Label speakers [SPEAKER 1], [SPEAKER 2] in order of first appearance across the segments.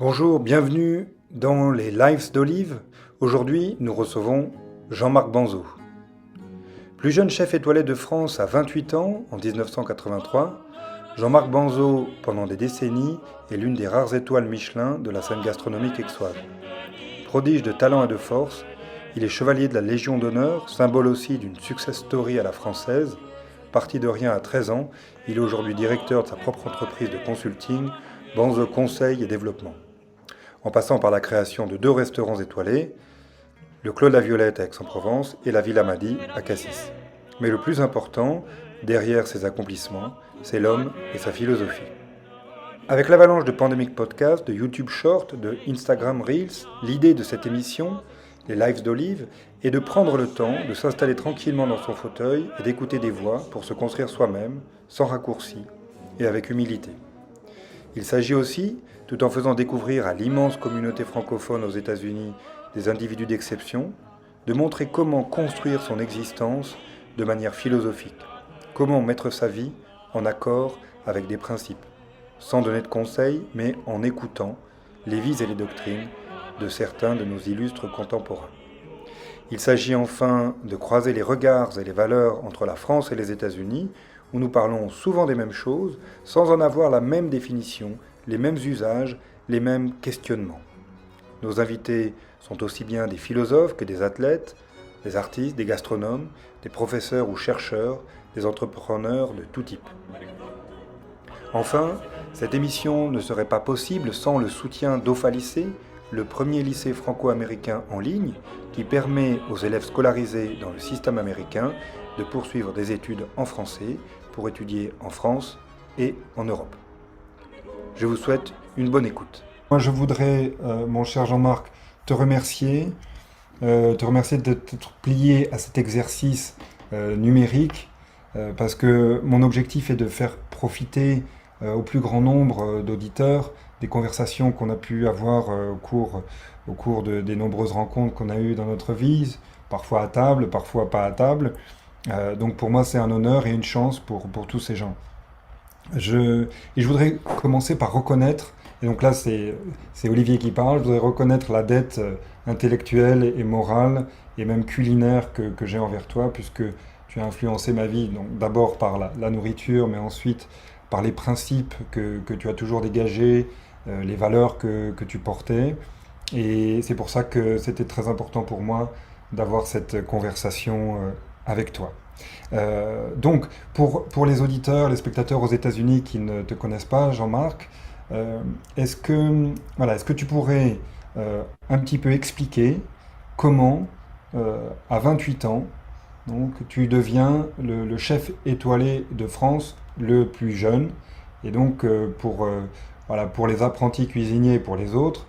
[SPEAKER 1] Bonjour, bienvenue dans les Lives d'Olive. Aujourd'hui, nous recevons Jean-Marc Banzo. Plus jeune chef étoilé de France à 28 ans, en 1983, Jean-Marc Banzo, pendant des décennies, est l'une des rares étoiles Michelin de la scène gastronomique aixoise. Prodige de talent et de force, il est chevalier de la Légion d'honneur, symbole aussi d'une success story à la française. Parti de rien à 13 ans, il est aujourd'hui directeur de sa propre entreprise de consulting, Banzo Conseil et Développement. En passant par la création de 2 restaurants étoilés, le Clos de la Violette à Aix-en-Provence et la Villa Madi à Cassis. Mais le plus important, derrière ses accomplissements, c'est l'homme et sa philosophie. Avec l'avalanche de Pandemic Podcast, de YouTube Short, de Instagram Reels, l'idée de cette émission, les Lives d'Olive, est de prendre le temps de s'installer tranquillement dans son fauteuil et d'écouter des voix pour se construire soi-même, sans raccourci et avec humilité. Il s'agit aussi, tout en faisant découvrir à l'immense communauté francophone aux États-Unis des individus d'exception, de montrer comment construire son existence de manière philosophique, comment mettre sa vie en accord avec des principes, sans donner de conseils, mais en écoutant les vies et les doctrines de certains de nos illustres contemporains. Il s'agit enfin de croiser les regards et les valeurs entre la France et les États-Unis, où nous parlons souvent des mêmes choses, sans en avoir la même définition, les mêmes usages, les mêmes questionnements. Nos invités sont aussi bien des philosophes que des athlètes, des artistes, des gastronomes, des professeurs ou chercheurs, des entrepreneurs de tout type. Enfin, cette émission ne serait pas possible sans le soutien d'OFA Lycée, le premier lycée franco-américain en ligne qui permet aux élèves scolarisés dans le système américain de poursuivre des études en français pour étudier en France et en Europe. Je vous souhaite une bonne écoute. Moi, je voudrais, mon cher Jean-Marc, te remercier de t'être plié à cet exercice numérique, parce que mon objectif est de faire profiter au plus grand nombre d'auditeurs des conversations qu'on a pu avoir au cours des nombreuses rencontres qu'on a eues dans notre vie, parfois à table, parfois pas à table. Donc pour moi, c'est un honneur et une chance pour tous ces gens. Je voudrais commencer par reconnaître, et donc là c'est Olivier qui parle, je voudrais reconnaître la dette intellectuelle et morale et même culinaire que j'ai envers toi, puisque tu as influencé ma vie, donc d'abord par la nourriture, mais ensuite par les principes que tu as toujours dégagés, les valeurs que tu portais. Et c'est pour ça que c'était très important pour moi d'avoir cette conversation avec toi. Donc, pour les auditeurs, les spectateurs aux États-Unis qui ne te connaissent pas, Jean-Marc, est-ce que tu pourrais un petit peu expliquer comment, à 28 ans, donc, tu deviens le chef étoilé de France le plus jeune, et donc pour les apprentis cuisiniers et pour les autres,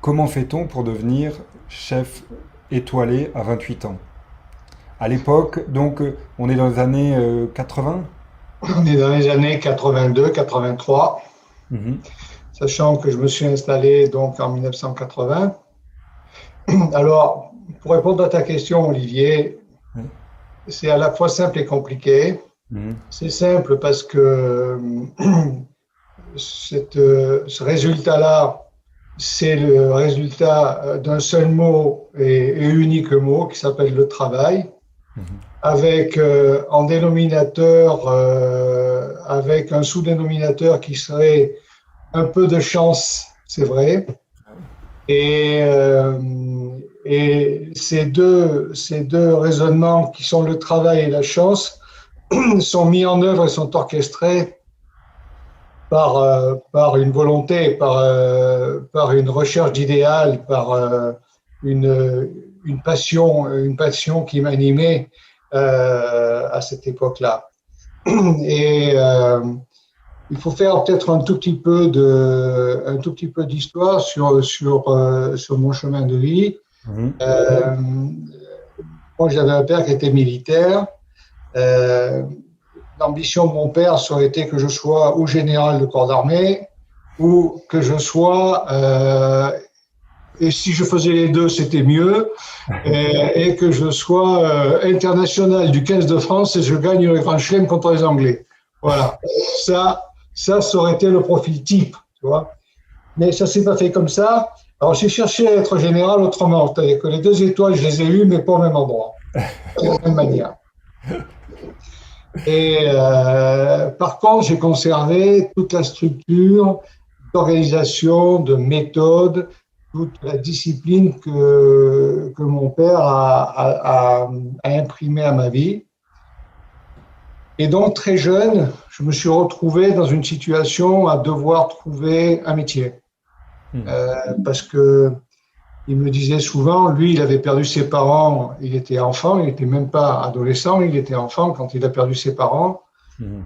[SPEAKER 1] comment fait-on pour devenir chef étoilé à 28 ans? À l'époque, donc, on est dans les années 80.
[SPEAKER 2] On est dans les années 82, 83,
[SPEAKER 1] Mhm.
[SPEAKER 2] sachant que je me suis installé donc en 1980. Alors, pour répondre à ta question, Olivier,
[SPEAKER 1] Oui.
[SPEAKER 2] c'est à la fois simple et compliqué.
[SPEAKER 1] Mhm.
[SPEAKER 2] C'est simple parce que ce résultat-là, c'est le résultat d'un seul mot et unique mot qui s'appelle le travail,
[SPEAKER 1] Mhm.
[SPEAKER 2] avec en dénominateur, avec un sous-dénominateur qui serait un peu de chance, c'est vrai. Et ces deux raisonnements qui sont le travail et la chance sont mis en œuvre et sont orchestrés par une volonté, par une recherche d'idéal, par une passion qui m'animait à cette époque-là. Et il faut faire peut-être un tout petit peu d'histoire sur mon chemin de vie.
[SPEAKER 1] Mhm.
[SPEAKER 2] Moi, j'avais un père qui était militaire. L'ambition de mon père, ça aurait été que je sois ou général de corps d'armée ou que je sois, et si je faisais les deux, c'était mieux, et que je sois international du 15 de France et je gagne le Grand Chelem contre les Anglais. Voilà, ça aurait été le profil type, tu vois. Mais ça s'est pas fait comme ça. Alors, j'ai cherché à être général autrement. C'est-à-dire que les 2 étoiles, je les ai eues, mais pas au même endroit, de la même manière. Et par contre, j'ai conservé toute la structure d'organisation, de méthode, toute la discipline que mon père a imprimée à ma vie. Et donc, très jeune, je me suis retrouvé dans une situation à devoir trouver un métier. Parce que il me disait souvent, lui, il avait perdu ses parents, il était enfant, il n'était même pas adolescent, il était enfant quand il a perdu ses parents.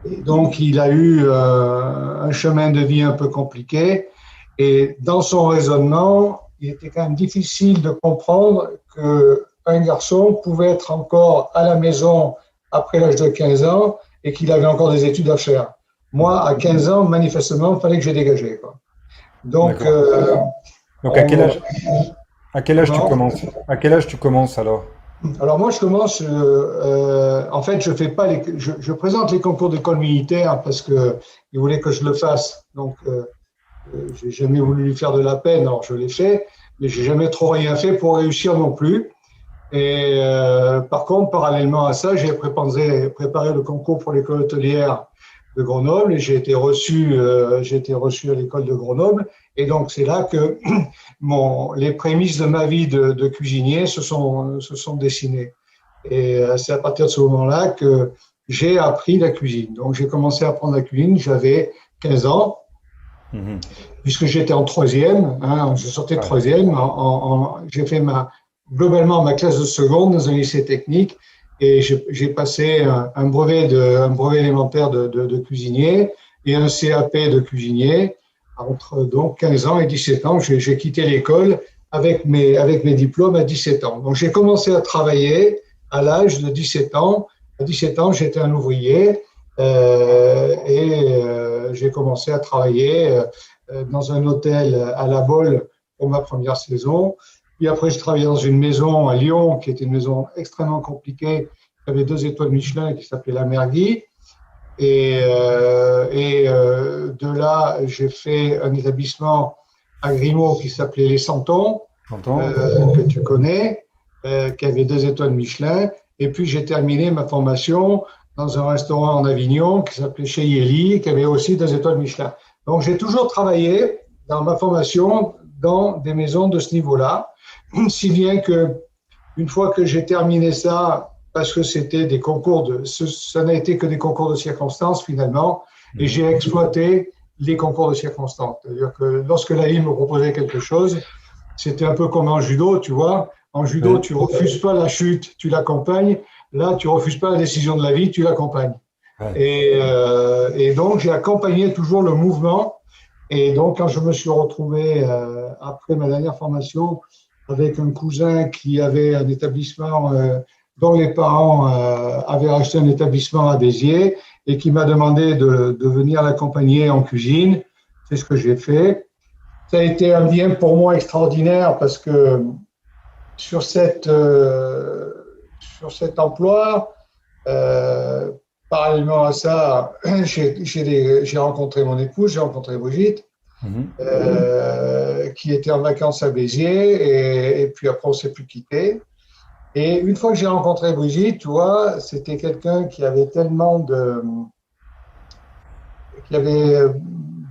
[SPEAKER 2] Et donc, il a eu un chemin de vie un peu compliqué. Et dans son raisonnement, il était quand même difficile de comprendre qu'un garçon pouvait être encore à la maison après l'âge de 15 ans et qu'il avait encore des études à faire. Moi, à 15 ans, manifestement, il fallait que j'ai dégagé, quoi. Donc,
[SPEAKER 1] Donc, à quel âge tu commences? À quel âge tu commences alors?
[SPEAKER 2] alors moi, je commence. En fait, je fais pas je présente les concours d'école militaire parce que ils voulaient que je le fasse. Donc, j'ai jamais voulu lui faire de la peine. Alors, je l'ai fait, mais j'ai jamais trop rien fait pour réussir non plus. Et par contre, parallèlement à ça, préparé le concours pour l'école hôtelière de Grenoble et j'ai été reçu à l'école de Grenoble. Et donc, c'est là que les prémices de ma vie de cuisinier se sont dessinées. Et c'est à partir de ce moment-là que j'ai appris la cuisine. Donc, j'ai commencé à apprendre la cuisine, j'avais 15 ans, puisque j'étais en troisième, hein, je sortais de troisième. J'ai fait globalement ma classe de seconde dans un lycée technique et j'ai passé un brevet élémentaire de cuisinier et un CAP de cuisinier. Entre donc 15 ans et 17 ans, j'ai quitté l'école avec mes diplômes à 17 ans. Donc j'ai commencé à travailler à l'âge de 17 ans. À 17 ans, j'étais un ouvrier j'ai commencé à travailler dans un hôtel à La Baule pour ma première saison. Puis après, je travaillais dans une maison à Lyon qui était une maison extrêmement compliquée, qui avait 2 étoiles Michelin qui s'appelait La Mergui. De là, j'ai fait un établissement à Grimaud qui s'appelait Les Santons, que tu connais, qui avait 2 étoiles Michelin. Et puis, j'ai terminé ma formation dans un restaurant en Avignon qui s'appelait Chez Yeli, qui avait aussi 2 étoiles Michelin. Donc, j'ai toujours travaillé dans ma formation dans des maisons de ce niveau-là, si bien que une fois que j'ai terminé ça, parce que c'était des concours ça n'a été que des concours de circonstances finalement, et j'ai exploité les concours de circonstances. C'est-à-dire que lorsque la vie me proposait quelque chose, c'était un peu comme en judo, tu vois. En judo, tu refuses pas la chute, tu l'accompagnes. Là, tu refuses pas la décision de la vie, tu l'accompagnes. Et donc, j'ai accompagné toujours le mouvement. Et donc, quand je me suis retrouvé après ma dernière formation avec un cousin qui avait un établissement dont les parents avaient acheté un établissement à Béziers et qui m'a demandé de venir l'accompagner en cuisine. C'est ce que j'ai fait. Ça a été un lien pour moi extraordinaire parce que sur cet emploi, parallèlement à ça, j'ai rencontré mon épouse, j'ai rencontré Brigitte, qui était en vacances à Béziers et puis après on s'est plus quitté. Et une fois que j'ai rencontré Brigitte, tu vois, c'était quelqu'un qui avait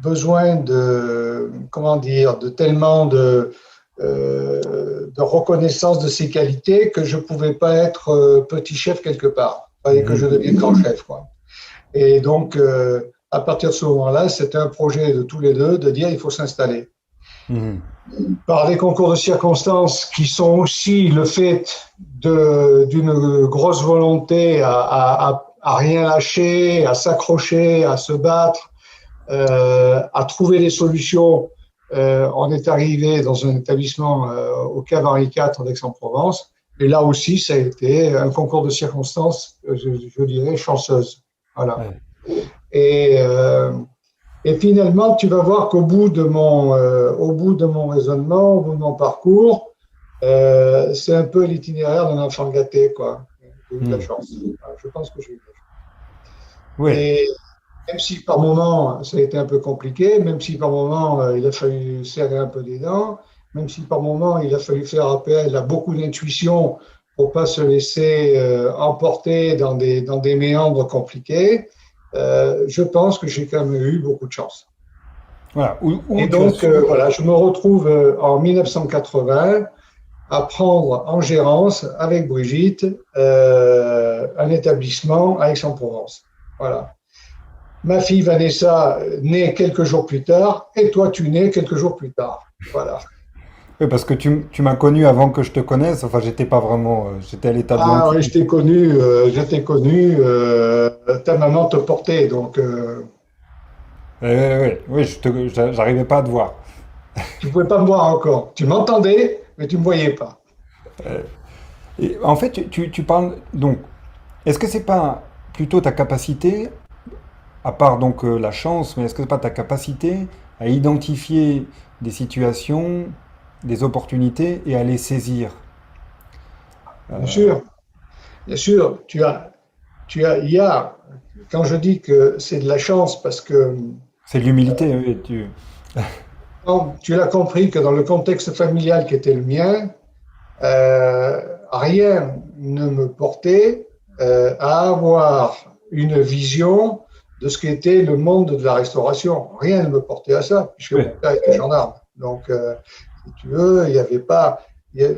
[SPEAKER 2] besoin de reconnaissance de ses qualités que je pouvais pas être petit chef quelque part. Il fallait que je devienne grand chef, quoi. Et donc, à partir de ce moment-là, c'était un projet de tous les deux de dire il faut s'installer. Par des concours de circonstances qui sont aussi le fait d'une grosse volonté à rien lâcher, à s'accrocher, à se battre, à trouver des solutions. On est arrivé dans un établissement au Cave Henri IV d'Aix-en-Provence. Et là aussi, ça a été un concours de circonstances, je dirais, chanceuse. Voilà. Et finalement, tu vas voir qu'au bout de mon raisonnement, au bout de mon parcours, c'est un peu l'itinéraire d'un enfant gâté, quoi. J'ai eu de la chance. Je pense que j'ai eu de la chance.
[SPEAKER 1] Oui.
[SPEAKER 2] Même si par moment ça a été un peu compliqué, même si par moment il a fallu serrer un peu les dents, même si par moment il a fallu faire appel à beaucoup d'intuition pour pas se laisser emporter dans des méandres compliqués, je pense que j'ai quand même eu beaucoup de chance.
[SPEAKER 1] Voilà,
[SPEAKER 2] Et
[SPEAKER 1] où tu as
[SPEAKER 2] donc,
[SPEAKER 1] su.
[SPEAKER 2] voilà, je me retrouve en 1980 à prendre en gérance avec Brigitte un établissement à Aix-en-Provence. Voilà. Ma fille Vanessa naît quelques jours plus tard et toi, tu nais quelques jours plus tard. Voilà.
[SPEAKER 1] Oui, parce que tu m'as connu avant que je te connaisse. Enfin, j'étais pas vraiment. J'étais à l'état de
[SPEAKER 2] Ah, ouais,
[SPEAKER 1] l'enquête.
[SPEAKER 2] je t'ai connu, ta maman te portait, donc
[SPEAKER 1] Oui, j'arrivais pas à te voir.
[SPEAKER 2] tu pouvais pas me voir encore. Tu m'entendais, mais tu me voyais pas.
[SPEAKER 1] Et en fait, tu parles. Donc, est-ce que c'est pas plutôt ta capacité, à part donc la chance, mais est-ce que c'est pas ta capacité à identifier des situations, des opportunités et à les saisir?
[SPEAKER 2] Bien sûr, bien sûr, il y a, quand je dis que c'est de la chance, parce que
[SPEAKER 1] C'est de l'humilité, oui.
[SPEAKER 2] quand tu l'as compris que dans le contexte familial qui était le mien, rien ne me portait à avoir une vision de ce qu'était le monde de la restauration. Rien ne me portait à ça, puisque
[SPEAKER 1] Oui.
[SPEAKER 2] mon père était gendarme. Donc, si tu veux, il y avait pas,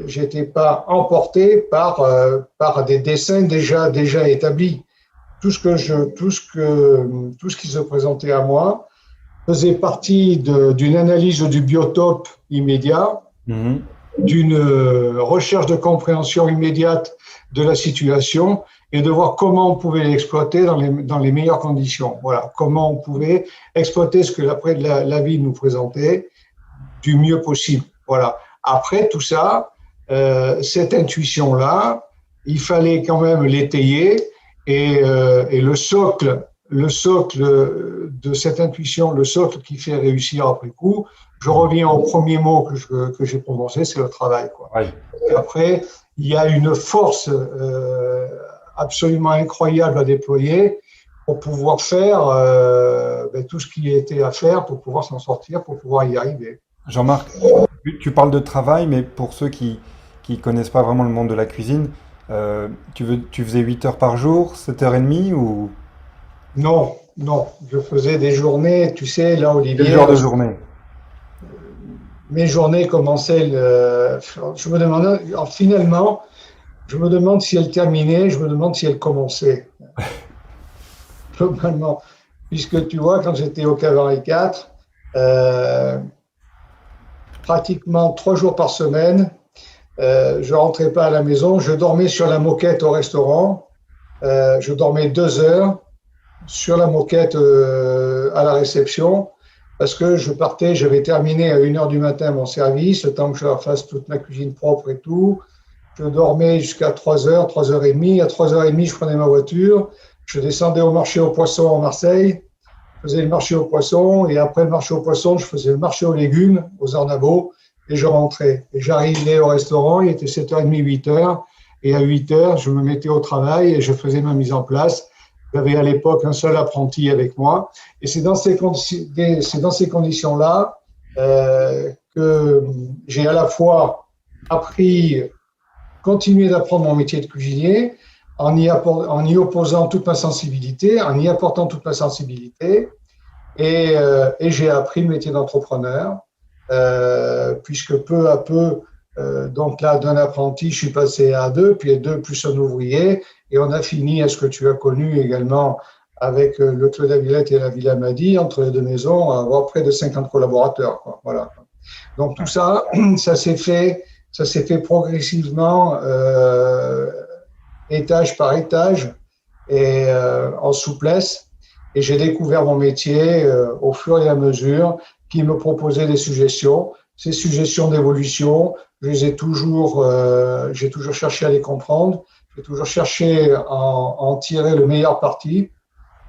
[SPEAKER 2] j'étais pas emporté par des dessins déjà établis. Tout ce qui se présentait à moi faisait partie d'une analyse du biotope immédiat,
[SPEAKER 1] Mhm.
[SPEAKER 2] d'une recherche de compréhension immédiate de la situation et de voir comment on pouvait l'exploiter dans les meilleures conditions. Voilà, comment on pouvait exploiter ce que la vie nous présentait du mieux possible. Voilà. Après tout ça, cette intuition-là, il fallait quand même l'étayer et le socle de cette intuition, le socle qui fait réussir après coup, je reviens au premier mot que j'ai prononcé, c'est le travail. Quoi.
[SPEAKER 1] Ouais.
[SPEAKER 2] Et après, il y a une force absolument incroyable à déployer pour pouvoir faire tout ce qui était à faire, pour pouvoir s'en sortir, pour pouvoir y arriver.
[SPEAKER 1] Jean-Marc, tu parles de travail, mais pour ceux qui connaissent pas vraiment le monde de la cuisine, tu faisais 8 heures par jour, 7h30 ou
[SPEAKER 2] Non, non, je faisais des journées, tu sais, là,
[SPEAKER 1] quel
[SPEAKER 2] Olivier,
[SPEAKER 1] genre de journée?
[SPEAKER 2] mes journées commençaient, je me demandais, alors, finalement, je me demande si elles terminaient, je me demande si elles commençaient, globalement. Puisque tu vois, quand j'étais au Cabaret 4, euh, pratiquement 3 jours par semaine, je rentrais pas à la maison, je dormais sur la moquette au restaurant, je dormais 2 heures sur la moquette à la réception, parce que je partais, j'avais terminé à 1 heure du matin mon service, le temps que je leur fasse toute ma cuisine propre et tout. Je dormais jusqu'à 3 heures, 3 heures et demie. À 3 heures et demie, je prenais ma voiture, je descendais au marché aux poissons à Marseille, je faisais le marché aux poissons, et après le marché aux poissons, je faisais le marché aux légumes, aux arnabos, et je rentrais. Et j'arrivais au restaurant, il était 7h30, 8 heures, et à 8 heures, je me mettais au travail et je faisais ma mise en place. J'avais à l'époque un seul apprenti avec moi. Et c'est dans ces conditions-là que j'ai à la fois appris, continué d'apprendre mon métier de cuisinier en y opposant toute ma sensibilité, en y apportant toute ma sensibilité. Et j'ai appris le métier d'entrepreneur, puisque peu à peu, donc là, d'un apprenti, je suis passé à deux, puis à deux plus un ouvrier, et on a fini à ce que tu as connu également avec le Clos d'Avillette et la Villa Madi, entre les deux maisons, à avoir près de 50 collaborateurs. Quoi. Voilà. Donc tout ça, ça s'est fait progressivement, étage par étage, et en souplesse. Et j'ai découvert mon métier au fur et à mesure qui me proposait des suggestions. Ces suggestions d'évolution, j'ai toujours cherché à les comprendre. J'ai toujours cherché à en tirer le meilleur parti.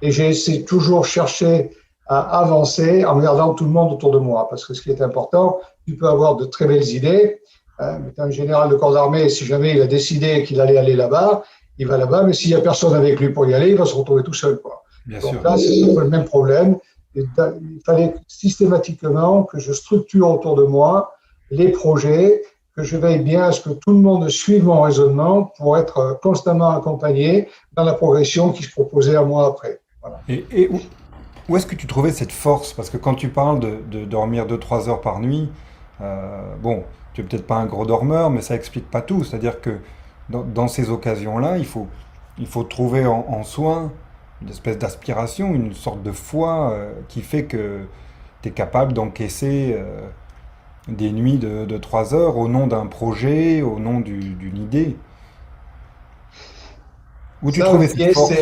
[SPEAKER 2] Et j'ai toujours cherché à avancer en regardant tout le monde autour de moi. Parce que ce qui est important, tu peux avoir de très belles idées. Mais un général de corps d'armée, si jamais il a décidé qu'il allait aller là-bas, il va là-bas. Mais s'il n'y a personne avec lui pour y aller, il va se retrouver tout seul. Quoi.
[SPEAKER 1] bien
[SPEAKER 2] Donc
[SPEAKER 1] sûr.
[SPEAKER 2] là, c'est un peu le même problème. Il fallait systématiquement que je structure autour de moi les projets, que je veille bien à ce que tout le monde suive mon raisonnement pour être constamment accompagné dans la progression qui se proposait à moi après. Voilà.
[SPEAKER 1] Et où est-ce que tu trouvais cette force? Parce que quand tu parles de dormir 2 3 heures par nuit, bon, tu n'es peut-être pas un gros dormeur, mais ça explique pas tout. C'est-à-dire que dans ces occasions-là, il faut trouver en soi une espèce d'aspiration, une sorte de foi qui fait que tu es capable d'encaisser des nuits de 3 heures au nom d'un projet, au nom d'une idée. Où tu
[SPEAKER 2] Ça,
[SPEAKER 1] trouvais cette
[SPEAKER 2] Olivier,
[SPEAKER 1] force?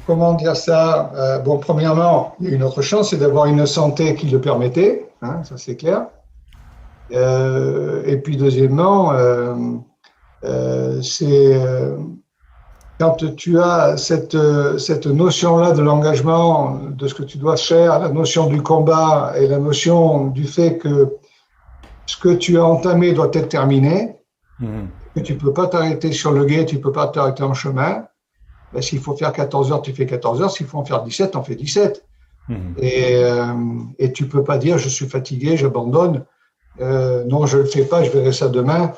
[SPEAKER 2] comment dire ça? Bon, premièrement, il y a une autre chance, c'est d'avoir une santé qui le permettait, hein, ça c'est clair. Et puis deuxièmement, c'est quand tu as cette notion-là de l'engagement, de ce que tu dois faire, la notion du combat et la notion du fait que ce que tu as entamé doit être terminé,
[SPEAKER 1] Mhm.
[SPEAKER 2] que tu ne peux pas t'arrêter sur le guet, tu ne peux pas t'arrêter en chemin. Ben, s'il faut faire 14 heures, tu fais 14 heures. S'il faut en faire 17, on fait 17.
[SPEAKER 1] Mhm.
[SPEAKER 2] Et tu ne peux pas dire je suis fatigué, j'abandonne. Non, je ne le fais pas, je verrai ça demain.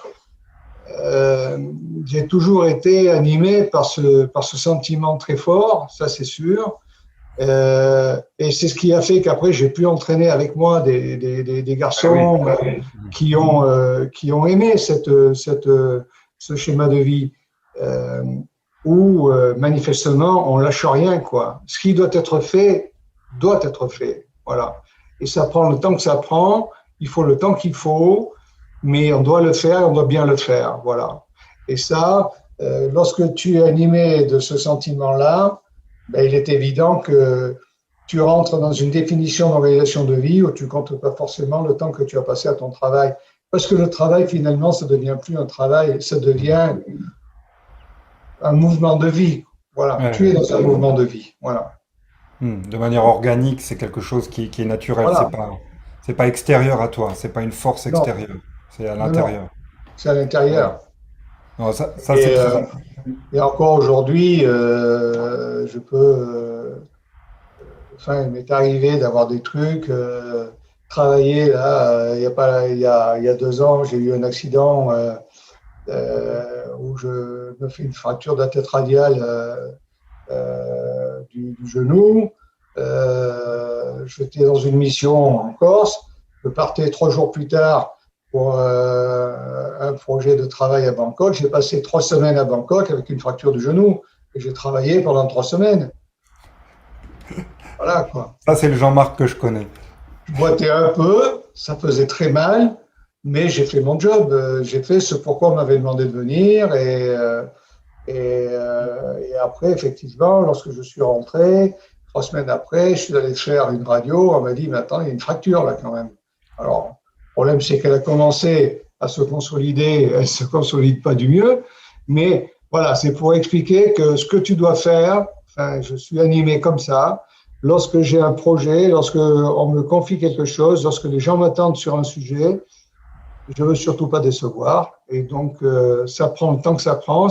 [SPEAKER 2] Euh, j'ai toujours été animé par ce sentiment très fort, ça c'est sûr. Et c'est ce qui a fait qu'après j'ai pu entraîner avec moi des
[SPEAKER 1] Ah oui.
[SPEAKER 2] garçons qui ont aimé ce schéma de vie euh, où manifestement on lâche rien quoi. Ce qui doit être fait doit être fait. Voilà. Et ça prend le temps que ça prend. Il faut le temps qu'il faut, mais on doit le faire, on doit bien le faire. Voilà. Et ça, lorsque tu es animé de ce sentiment-là, ben, il est évident que tu rentres dans une définition d'organisation de vie où tu ne comptes pas forcément le temps que tu as passé à ton travail. Parce que le travail, finalement, ça ne devient plus un travail, ça devient un mouvement de vie. Voilà, tu es
[SPEAKER 1] Ouais.
[SPEAKER 2] dans un mouvement de vie. Voilà.
[SPEAKER 1] De manière organique, c'est quelque chose qui est naturel.
[SPEAKER 2] Voilà.
[SPEAKER 1] C'est pas extérieur à toi. C'est pas une force
[SPEAKER 2] Non,
[SPEAKER 1] extérieure. C'est à
[SPEAKER 2] non, non,
[SPEAKER 1] l'intérieur.
[SPEAKER 2] c'est à
[SPEAKER 1] Ouais.
[SPEAKER 2] l'intérieur.
[SPEAKER 1] Non, ça c'est
[SPEAKER 2] Et,
[SPEAKER 1] très.
[SPEAKER 2] et encore aujourd'hui, je peux. Enfin, il m'est arrivé d'avoir des trucs. Travailler là, il y a 2 ans, j'ai eu un accident où je me fais une fracture de la tête radiale du genou. J'étais dans une mission en Corse. Je partais 3 jours plus tard pour un projet de travail à Bangkok. J'ai passé 3 semaines à Bangkok avec une fracture du genou et j'ai travaillé pendant 3 semaines. Voilà quoi.
[SPEAKER 1] Ça c'est le Jean-Marc que je connais.
[SPEAKER 2] Je boitais un peu, ça faisait très mal, mais j'ai fait mon job. J'ai fait ce pourquoi on m'avait demandé de venir et après, effectivement, lorsque je suis rentré, 3 semaines après, je suis allé faire une radio. On m'a dit, mais attends, il y a une fracture là quand même. Alors, le problème, c'est qu'elle a commencé à se consolider. Elle ne se consolide pas du mieux. Mais voilà, c'est pour expliquer que ce que tu dois faire, enfin, je suis animé comme ça. Lorsque j'ai un projet, lorsque on me confie quelque chose, lorsque les gens m'attendent sur un sujet, je ne veux surtout pas décevoir. Et donc, ça prend le temps que ça prend.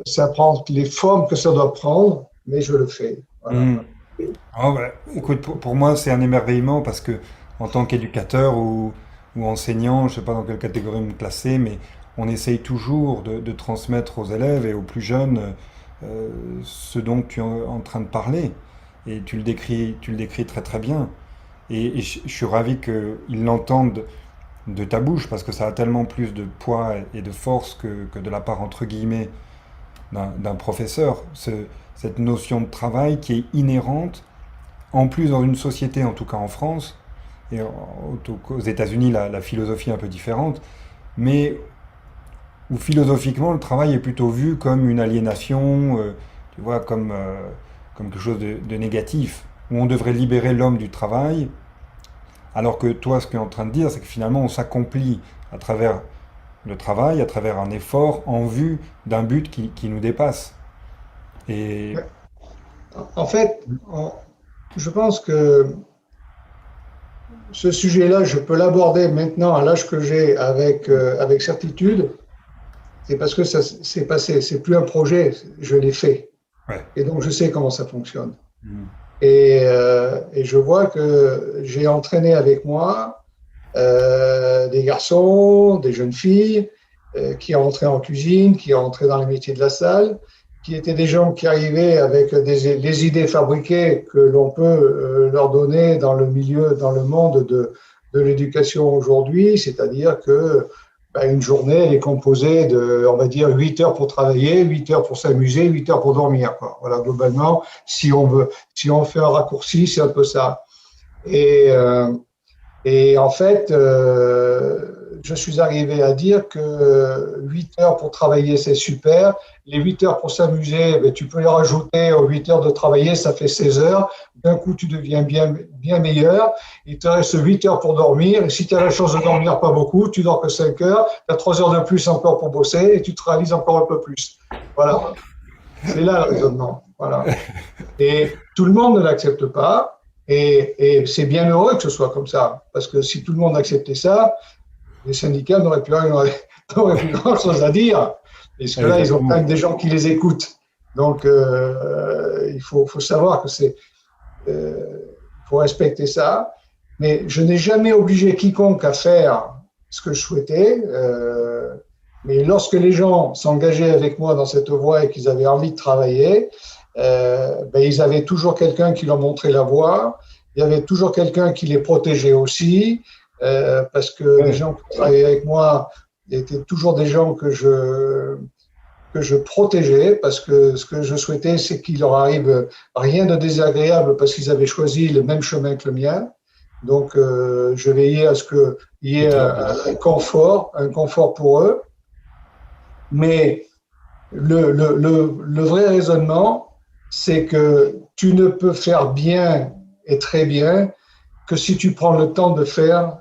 [SPEAKER 2] Ça prend les formes que ça doit prendre, mais je le fais. Voilà.
[SPEAKER 1] Hmm. Ah ouais. Écoute, pour moi c'est un émerveillement parce que en tant qu'éducateur ou enseignant, je sais pas dans quelle catégorie me classer, mais on essaye toujours de transmettre aux élèves et aux plus jeunes ce dont tu es en train de parler. Et tu le décris très très bien. Et je suis ravi qu'ils l'entendent de ta bouche parce que ça a tellement plus de poids et de force que de la part, entre guillemets, d'un professeur. Cette notion de travail qui est inhérente, en plus dans une société, en tout cas en France, et aux États-Unis, la philosophie est un peu différente, mais où philosophiquement le travail est plutôt vu comme une aliénation, tu vois, comme quelque chose de négatif, où on devrait libérer l'homme du travail, alors que toi, ce que tu es en train de dire, c'est que finalement, on s'accomplit à travers le travail, à travers un effort en vue d'un but qui nous dépasse. Et
[SPEAKER 2] En fait, je pense que ce sujet-là, je peux l'aborder maintenant à l'âge que j'ai avec certitude, c'est parce que ça s'est passé. C'est plus un projet, je l'ai fait.
[SPEAKER 1] Ouais.
[SPEAKER 2] Et donc, je sais comment ça fonctionne.
[SPEAKER 1] Mhm.
[SPEAKER 2] Et je vois que j'ai entraîné avec moi des garçons, des jeunes filles qui rentraient en cuisine, qui rentraient dans les métiers de la salle, qui étaient des gens qui arrivaient avec les idées fabriquées que l'on peut leur donner dans le milieu, dans le monde de l'éducation aujourd'hui, c'est-à-dire que une journée, elle est composée de, on va dire, 8 heures pour travailler, 8 heures pour s'amuser, 8 heures pour dormir, quoi. Voilà, globalement, si on fait un raccourci, c'est un peu ça. Et, euh, et en fait, je suis arrivé à dire que 8 heures pour travailler, c'est super. Les 8 heures pour s'amuser, tu peux les rajouter aux 8 heures de travailler, ça fait 16 heures. D'un coup, tu deviens bien meilleur. Il te reste 8 heures pour dormir. Et si tu as la chance de dormir pas beaucoup, tu dors que 5 heures. Tu as 3 heures de plus encore pour bosser et tu te réalises encore un peu plus. Voilà. C'est là le raisonnement. Voilà. Et tout le monde ne l'accepte pas. Et c'est bien heureux que ce soit comme ça. Parce que si tout le monde acceptait ça, les syndicats n'auraient plus grand-chose à dire. Parce que là, ils ont quand même des gens qui les écoutent. Donc, il faut savoir que faut respecter ça. Mais je n'ai jamais obligé quiconque à faire ce que je souhaitais. Mais lorsque les gens s'engageaient avec moi dans cette voie et qu'ils avaient envie de travailler, ils avaient toujours quelqu'un qui leur montrait la voie. Il y avait toujours quelqu'un qui les protégeait aussi, parce que les gens qui travaillaient avec moi étaient toujours des gens que je protégeais, parce que ce que je souhaitais, c'est qu'il leur arrive rien de désagréable parce qu'ils avaient choisi le même chemin que le mien. Donc, je veillais à ce qu'il y ait un confort pour eux. Mais le vrai raisonnement, c'est que tu ne peux faire bien et très bien que si tu prends le temps de faire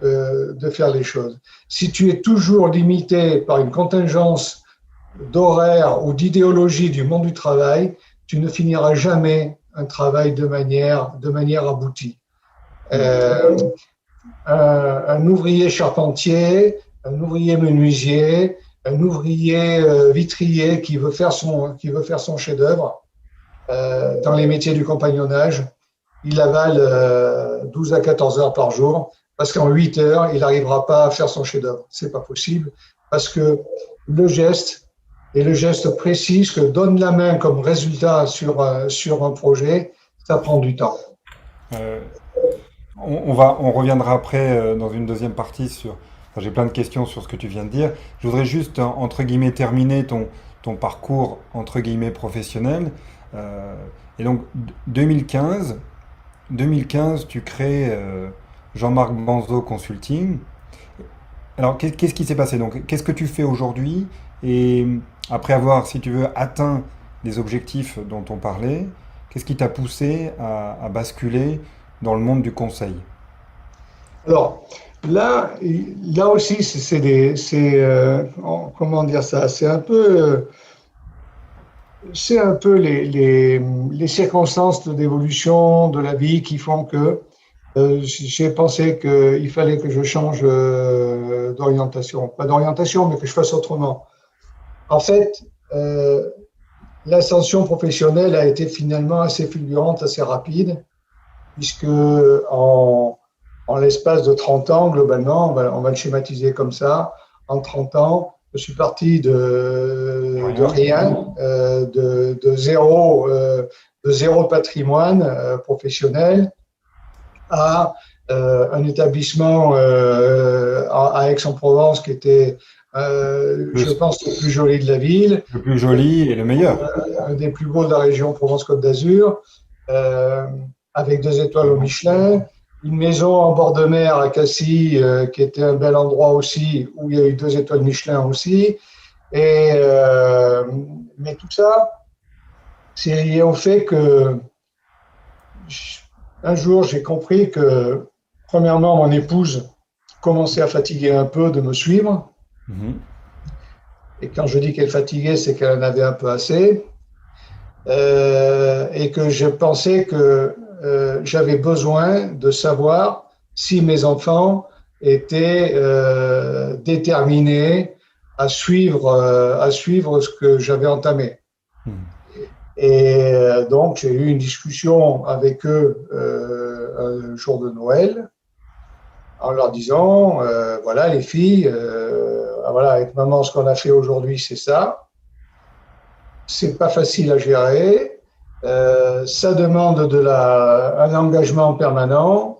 [SPEAKER 2] les choses. Si tu es toujours limité par une contingence d'horaire ou d'idéologie du monde du travail, tu ne finiras jamais un travail de manière aboutie. Un ouvrier charpentier, un ouvrier menuisier, un ouvrier vitrier qui veut faire son chef-d'œuvre dans les métiers du compagnonnage, il avale 12 à 14 heures par jour parce qu'en 8 heures, il n'arrivera pas à faire son chef-d'œuvre. C'est pas possible parce que le geste et le geste précis, ce que donne la main comme résultat sur un projet, ça prend du temps.
[SPEAKER 1] On reviendra après dans une deuxième partie sur. Enfin, j'ai plein de questions sur ce que tu viens de dire. Je voudrais juste entre guillemets terminer ton parcours entre guillemets professionnel. Et donc 2015, tu crées Jean-Marc Banzo Consulting. Alors qu'est-ce qui s'est passé? Donc qu'est-ce que tu fais aujourd'hui? Et après avoir, si tu veux, atteint les objectifs dont on parlait, qu'est-ce qui t'a poussé à basculer dans le monde du conseil?
[SPEAKER 2] Alors, là aussi, comment dire ça? C'est un peu les circonstances d'évolution de la vie qui font que j'ai pensé qu'il fallait que je change d'orientation. Pas d'orientation, mais que je fasse autrement. En fait, l'ascension professionnelle a été finalement assez fulgurante, assez rapide, puisque en l'espace de 30 ans, globalement, on va le schématiser comme ça, en 30 ans, je suis parti de rien, de zéro patrimoine professionnel à un établissement à Aix-en-Provence qui était, je pense, le plus joli de la ville.
[SPEAKER 1] Le plus joli et le meilleur.
[SPEAKER 2] Un des plus beaux de la région Provence-Côte d'Azur, avec 2 étoiles au Michelin. Une maison en bord de mer à Cassis, qui était un bel endroit aussi, où il y a eu 2 étoiles Michelin aussi. Mais tout ça, c'est lié au fait que un jour, j'ai compris que, premièrement, mon épouse commençait à fatiguer un peu de me suivre. Et quand je dis qu'elle fatiguait, c'est qu'elle en avait un peu assez. Et que je pensais que j'avais besoin de savoir si mes enfants étaient déterminés à suivre ce que j'avais entamé.
[SPEAKER 1] Mhm.
[SPEAKER 2] Et donc, j'ai eu une discussion avec eux un jour de Noël en leur disant, voilà les filles, voilà, avec maman, ce qu'on a fait aujourd'hui, c'est ça. C'est pas facile à gérer. Ça demande un engagement permanent.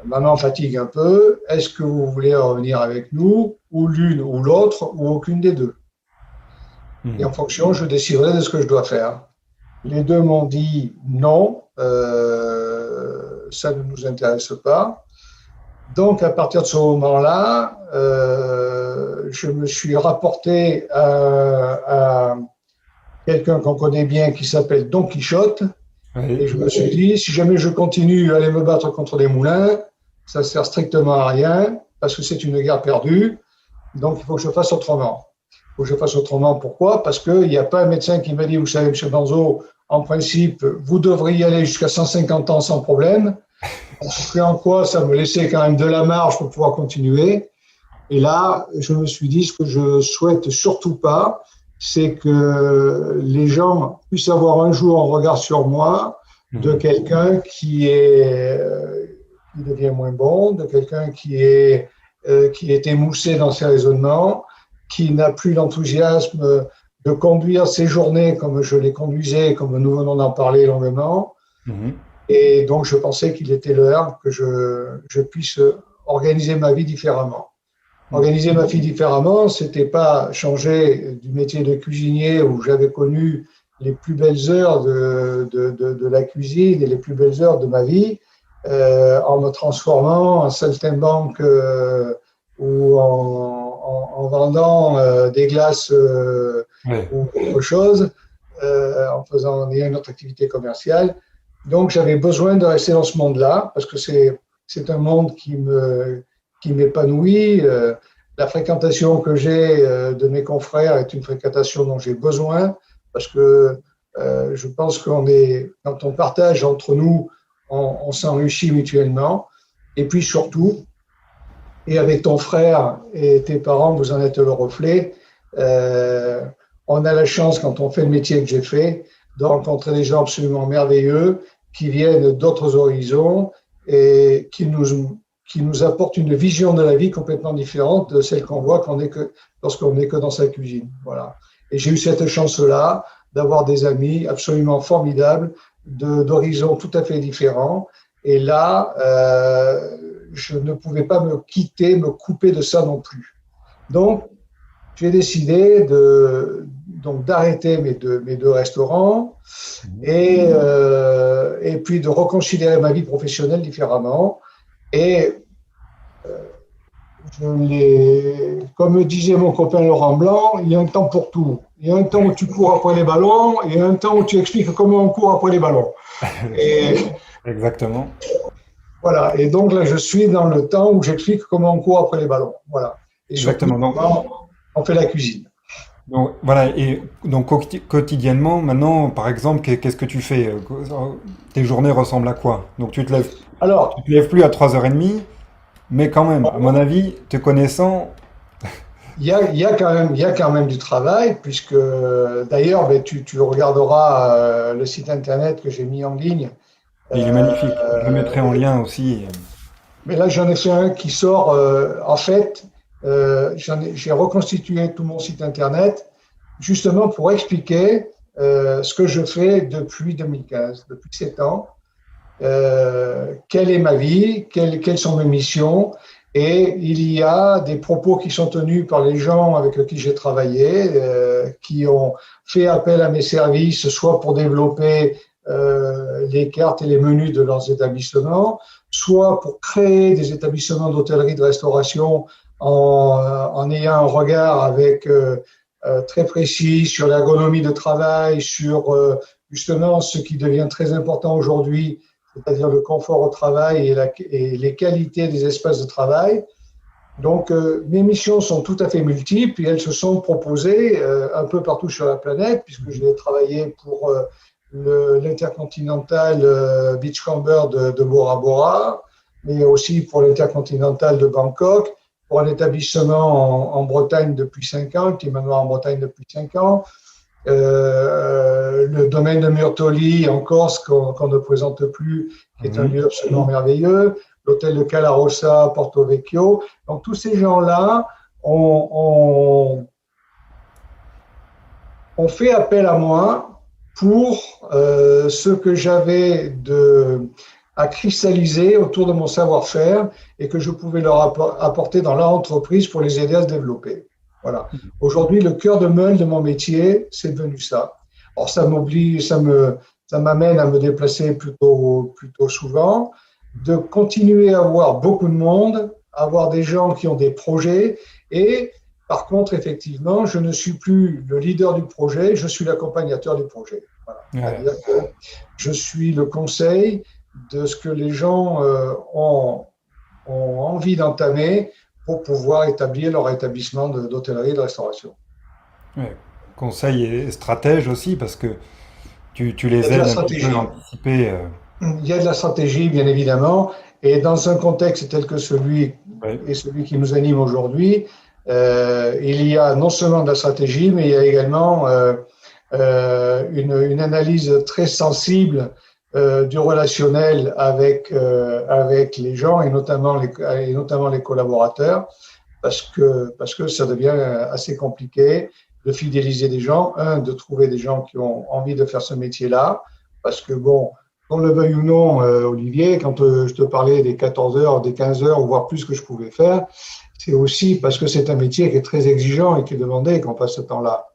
[SPEAKER 2] Maman fatigue un peu. Est-ce que vous voulez revenir avec nous, ou l'une ou l'autre, ou aucune des deux? Et
[SPEAKER 1] Mhm.
[SPEAKER 2] en fonction, je déciderai de ce que je dois faire. Les deux m'ont dit non, ça ne nous intéresse pas. Donc, à partir de ce moment-là, je me suis rapporté à quelqu'un qu'on connaît bien qui s'appelle Don Quichotte.
[SPEAKER 1] Oui.
[SPEAKER 2] Et je me suis dit, si jamais je continue à aller me battre contre des moulins, ça ne sert strictement à rien parce que c'est une guerre perdue. Donc, il faut que je fasse autrement. Il faut que je fasse autrement. Pourquoi? Parce qu'il n'y a pas un médecin qui m'a dit, vous savez, M. Banzo, en principe, vous devriez aller jusqu'à 150 ans sans problème. Et en quoi ça me laissait quand même de la marge pour pouvoir continuer. Et là, je me suis dit, ce que je souhaite surtout pas, c'est que les gens puissent avoir un jour un regard sur moi de
[SPEAKER 1] Mhm.
[SPEAKER 2] quelqu'un qui devient moins bon, de quelqu'un qui est émoussé dans ses raisonnements, qui n'a plus l'enthousiasme de conduire ses journées comme je les conduisais, comme nous venons d'en parler longuement.
[SPEAKER 1] Mhm.
[SPEAKER 2] Et donc, je pensais qu'il était l'heure que je puisse organiser ma vie différemment. Organiser ma vie différemment, c'était pas changer du métier de cuisinier où j'avais connu les plus belles heures de la cuisine et les plus belles heures de ma vie, en me transformant en saltimbanque ou en vendant des glaces
[SPEAKER 1] Ouais.
[SPEAKER 2] ou autre chose, en ayant une autre activité commerciale. Donc, j'avais besoin de rester dans ce monde-là parce que c'est un monde qui m'épanouit. La fréquentation que j'ai de mes confrères est une fréquentation dont j'ai besoin parce que je pense quand on partage entre nous, on s'enrichit mutuellement. Et puis surtout, et avec ton frère et tes parents, vous en êtes le reflet. On a la chance, quand on fait le métier que j'ai fait, de rencontrer des gens absolument merveilleux qui viennent d'autres horizons et qui nous apportent une vision de la vie complètement différente de celle qu'on voit lorsqu'on n'est que dans sa cuisine. Voilà. Et j'ai eu cette chance-là d'avoir des amis absolument formidables, d'horizons tout à fait différents. Et là, je ne pouvais pas me couper de ça non plus. Donc, j'ai décidé d'arrêter mes deux restaurants et puis de reconsidérer ma vie professionnelle différemment. Et comme disait mon copain Laurent Blanc, il y a un temps pour tout. Il y a un temps où tu cours après les ballons et un temps où tu expliques comment on court après les ballons. Et
[SPEAKER 1] Exactement.
[SPEAKER 2] voilà. Et donc là, je suis dans le temps où j'explique comment on court après les ballons. Voilà. Et surtout,
[SPEAKER 1] Exactement.
[SPEAKER 2] comment on fait la cuisine.
[SPEAKER 1] Donc, voilà. Et donc quotidiennement, maintenant, par exemple, qu'est-ce que tu fais? Tes journées ressemblent à quoi? Donc tu
[SPEAKER 2] Alors,
[SPEAKER 1] te lèves plus à 3h30, mais quand même, à mon avis, te connaissant,
[SPEAKER 2] il y a quand même du travail, puisque d'ailleurs, ben, tu regarderas le site internet que j'ai mis en ligne.
[SPEAKER 1] il est magnifique. Je le mettrai en lien aussi.
[SPEAKER 2] Mais là, j'en ai fait un qui sort. En fait, j'ai reconstitué tout mon site internet justement pour expliquer ce que je fais depuis 2015, depuis 7 ans. Quelle est ma vie, quelles sont mes missions. Et il y a des propos qui sont tenus par les gens avec qui j'ai travaillé, qui ont fait appel à mes services, soit pour développer les cartes et les menus de leurs établissements, soit pour créer des établissements d'hôtellerie, de restauration en ayant un regard très précis sur l'ergonomie de travail, sur justement ce qui devient très important aujourd'hui, c'est-à-dire le confort au travail et les qualités des espaces de travail. Donc, mes missions sont tout à fait multiples et elles se sont proposées un peu partout sur la planète, puisque j'ai travaillé pour l'Intercontinental Beachcomber de Bora Bora, mais aussi pour l'Intercontinental de Bangkok, pour un établissement en Bretagne depuis 5 ans, petit manoir en Bretagne depuis 5 ans. Le domaine de Murtoli en Corse qu'on ne présente plus, qui est un lieu absolument merveilleux. L'hôtel de Calarossa à Porto Vecchio. Donc tous ces gens-là ont fait appel à moi pour ce que j'avais à cristalliser autour de mon savoir-faire et que je pouvais leur apporter dans leur entreprise pour les aider à se développer. Voilà. Aujourd'hui, le cœur de meule de mon métier, c'est devenu ça. Alors, ça m'amène à me déplacer plutôt souvent, de continuer à avoir beaucoup de monde, avoir des gens qui ont des projets et par contre, effectivement, je ne suis plus le leader du projet, je suis l'accompagnateur du projet. Voilà. Ouais. C'est-à-dire que je suis le conseil de ce que les gens ont envie d'entamer pour pouvoir établir leur établissement d'hôtellerie et de restauration.
[SPEAKER 1] Ouais. Conseil et stratège aussi, parce que tu les aides un petit peu à anticiper.
[SPEAKER 2] Il y a de la stratégie, bien évidemment, et dans un contexte tel que celui qui nous anime aujourd'hui, il y a non seulement de la stratégie, mais il y a également une analyse très sensible du relationnel avec les gens et notamment les collaborateurs, parce que ça devient assez compliqué de fidéliser des gens, de trouver des gens qui ont envie de faire ce métier-là, parce que bon, qu'on le veuille ou non, Olivier, quand je te parlais des 14 heures, des 15 heures, voire plus que je pouvais faire, c'est aussi parce que c'est un métier qui est très exigeant et qui est demandé qu'on passe ce temps-là.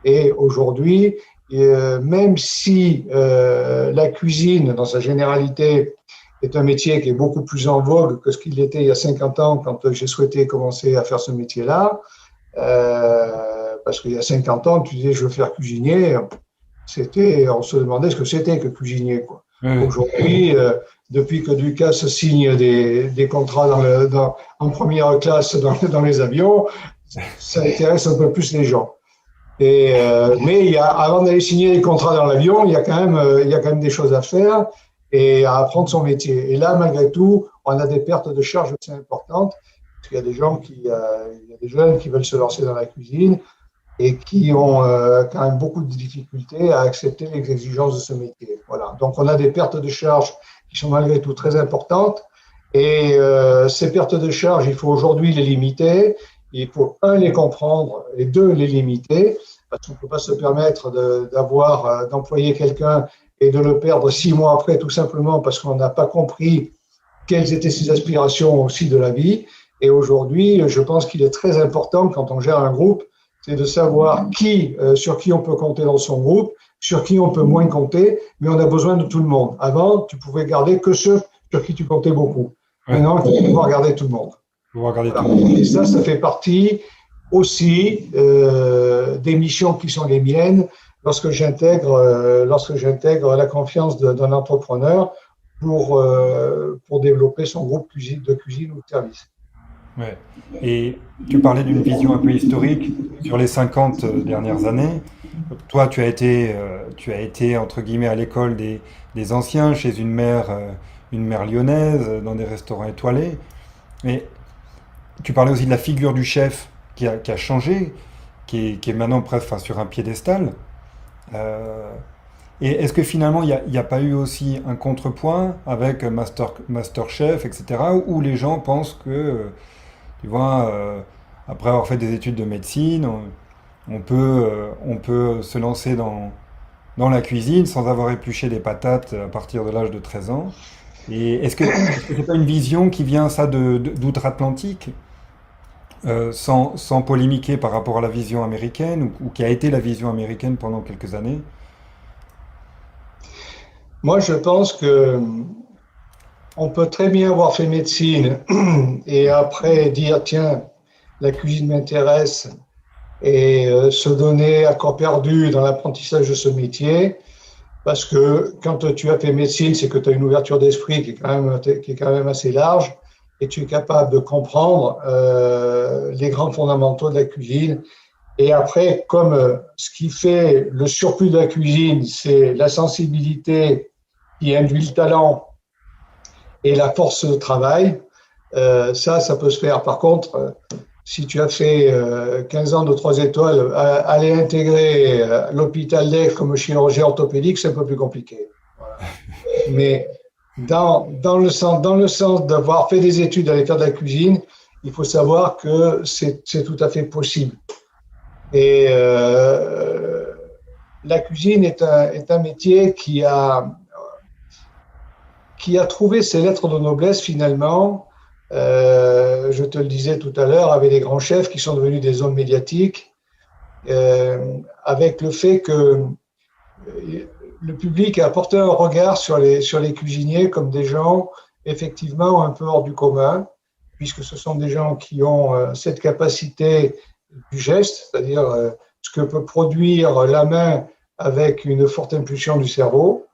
[SPEAKER 2] Et aujourd'hui, même si la cuisine, dans sa généralité, est un métier qui est beaucoup plus en vogue que ce qu'il était il y a 50 ans quand j'ai souhaité commencer à faire ce métier-là, parce qu'il y a 50 ans, tu disais je veux faire cuisinier, on se demandait ce que c'était que cuisinier, quoi. Aujourd'hui, depuis que Ducasse signe des contrats en première classe dans les avions, ça intéresse un peu plus les gens. Mais avant d'aller signer les contrats dans l'avion, il y a quand même des choses à faire et à apprendre son métier. Et là, malgré tout, on a des pertes de charges assez importantes parce qu'il y a des gens il y a des jeunes qui veulent se lancer dans la cuisine et qui ont quand même beaucoup de difficultés à accepter les exigences de ce métier. Voilà. Donc, on a des pertes de charges qui sont malgré tout très importantes. Et ces pertes de charges, il faut aujourd'hui les limiter. Il faut, les comprendre et 2, les limiter. Parce qu'on ne peut pas se permettre d'employer quelqu'un et de le perdre 6 mois après, tout simplement parce qu'on n'a pas compris quelles étaient ses aspirations aussi de la vie. Et aujourd'hui, je pense qu'il est très important, quand on gère un groupe, c'est de savoir sur qui on peut compter dans son groupe, sur qui on peut moins compter, mais on a besoin de tout le monde. Avant, tu pouvais garder que ceux sur qui tu comptais beaucoup. Maintenant, il faut pouvoir garder tout le monde. Et ça fait partie aussi des missions qui sont les miennes lorsque j'intègre la confiance d'un entrepreneur pour développer son groupe de cuisine ou de service.
[SPEAKER 1] Ouais. Et tu parlais d'une vision un peu historique sur les 50 dernières années. Toi, tu as été entre guillemets à l'école des anciens, chez une mère lyonnaise, dans des restaurants étoilés. Mais tu parlais aussi de la figure du chef qui a changé, qui est maintenant presque sur un piédestal. Et est-ce que finalement, il n'y a pas eu aussi un contrepoint avec Masterchef, etc., où les gens pensent que, tu vois, après avoir fait des études de médecine, on peut se lancer dans la cuisine sans avoir épluché des patates à partir de l'âge de 13 ans. Et est-ce que c'est pas une vision qui vient ça d'outre-Atlantique, sans polémiquer par rapport à la vision américaine, ou qui a été la vision américaine pendant quelques années?
[SPEAKER 2] Moi, je pense que on peut très bien avoir fait médecine et après dire tiens, la cuisine m'intéresse et se donner à corps perdu dans l'apprentissage de ce métier, parce que quand tu as fait médecine, c'est que tu as une ouverture d'esprit qui est quand même assez large et tu es capable de comprendre les grands fondamentaux de la cuisine. Et après, comme ce qui fait le surplus de la cuisine, c'est la sensibilité qui induit le talent et la force de travail, Ça peut se faire. Par contre, si tu as fait 15 ans de 3 étoiles, aller intégrer l'hôpital d'Aix comme chirurgien orthopédique, c'est un peu plus compliqué. Voilà. Mais dans le sens d'avoir fait des études, d'aller faire de la cuisine, il faut savoir que c'est tout à fait possible. Et la cuisine est un métier qui a trouvé ses lettres de noblesse finalement. Je te le disais tout à l'heure, avec les grands chefs qui sont devenus des hommes médiatiques, avec le fait que le public a porté un regard sur les cuisiniers comme des gens effectivement un peu hors du commun, puisque ce sont des gens qui ont cette capacité du geste, c'est-à-dire ce que peut produire la main avec une forte impulsion du cerveau,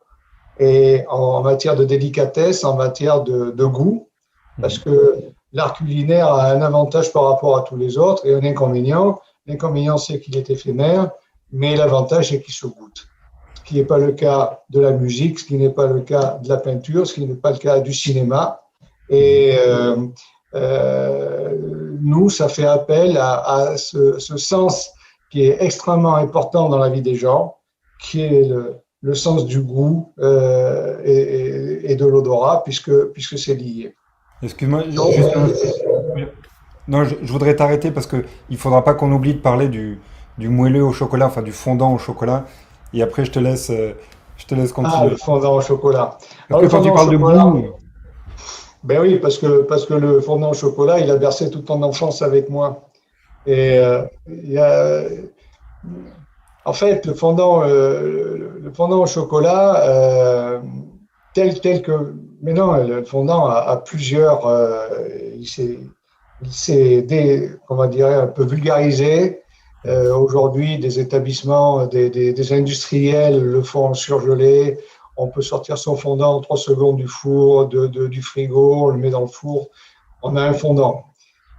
[SPEAKER 2] et en matière de délicatesse, en matière de goût, parce que l'art culinaire a un avantage par rapport à tous les autres et un inconvénient. L'inconvénient, c'est qu'il est éphémère, mais l'avantage, c'est qu'il se goûte. Ce qui n'est pas le cas de la musique, ce qui n'est pas le cas de la peinture, ce qui n'est pas le cas du cinéma. Et nous, ça fait appel à ce sens qui est extrêmement important dans la vie des gens, qui est le sens du goût et de l'odorat, puisque c'est lié.
[SPEAKER 1] Excuse-moi, non, je voudrais t'arrêter parce que il faudra pas qu'on oublie de parler du moelleux au chocolat, enfin du fondant au chocolat. Et après, je te laisse
[SPEAKER 2] Ah, le
[SPEAKER 1] continuer.
[SPEAKER 2] fondant au chocolat.
[SPEAKER 1] Parce
[SPEAKER 2] Alors,
[SPEAKER 1] que
[SPEAKER 2] le
[SPEAKER 1] quand tu
[SPEAKER 2] fondant au
[SPEAKER 1] parles de
[SPEAKER 2] chocolat,
[SPEAKER 1] goût,
[SPEAKER 2] ben oui, parce que le fondant au chocolat, il a bercé toute mon enfance avec moi. Et en fait, le fondant au chocolat, tel que. Mais non, le fondant a plusieurs. Comment dire, un peu vulgarisé. Aujourd'hui, des établissements, des industriels le font surgelé. On peut sortir son fondant en 3 secondes du four, du frigo, on le met dans le four. On a un fondant.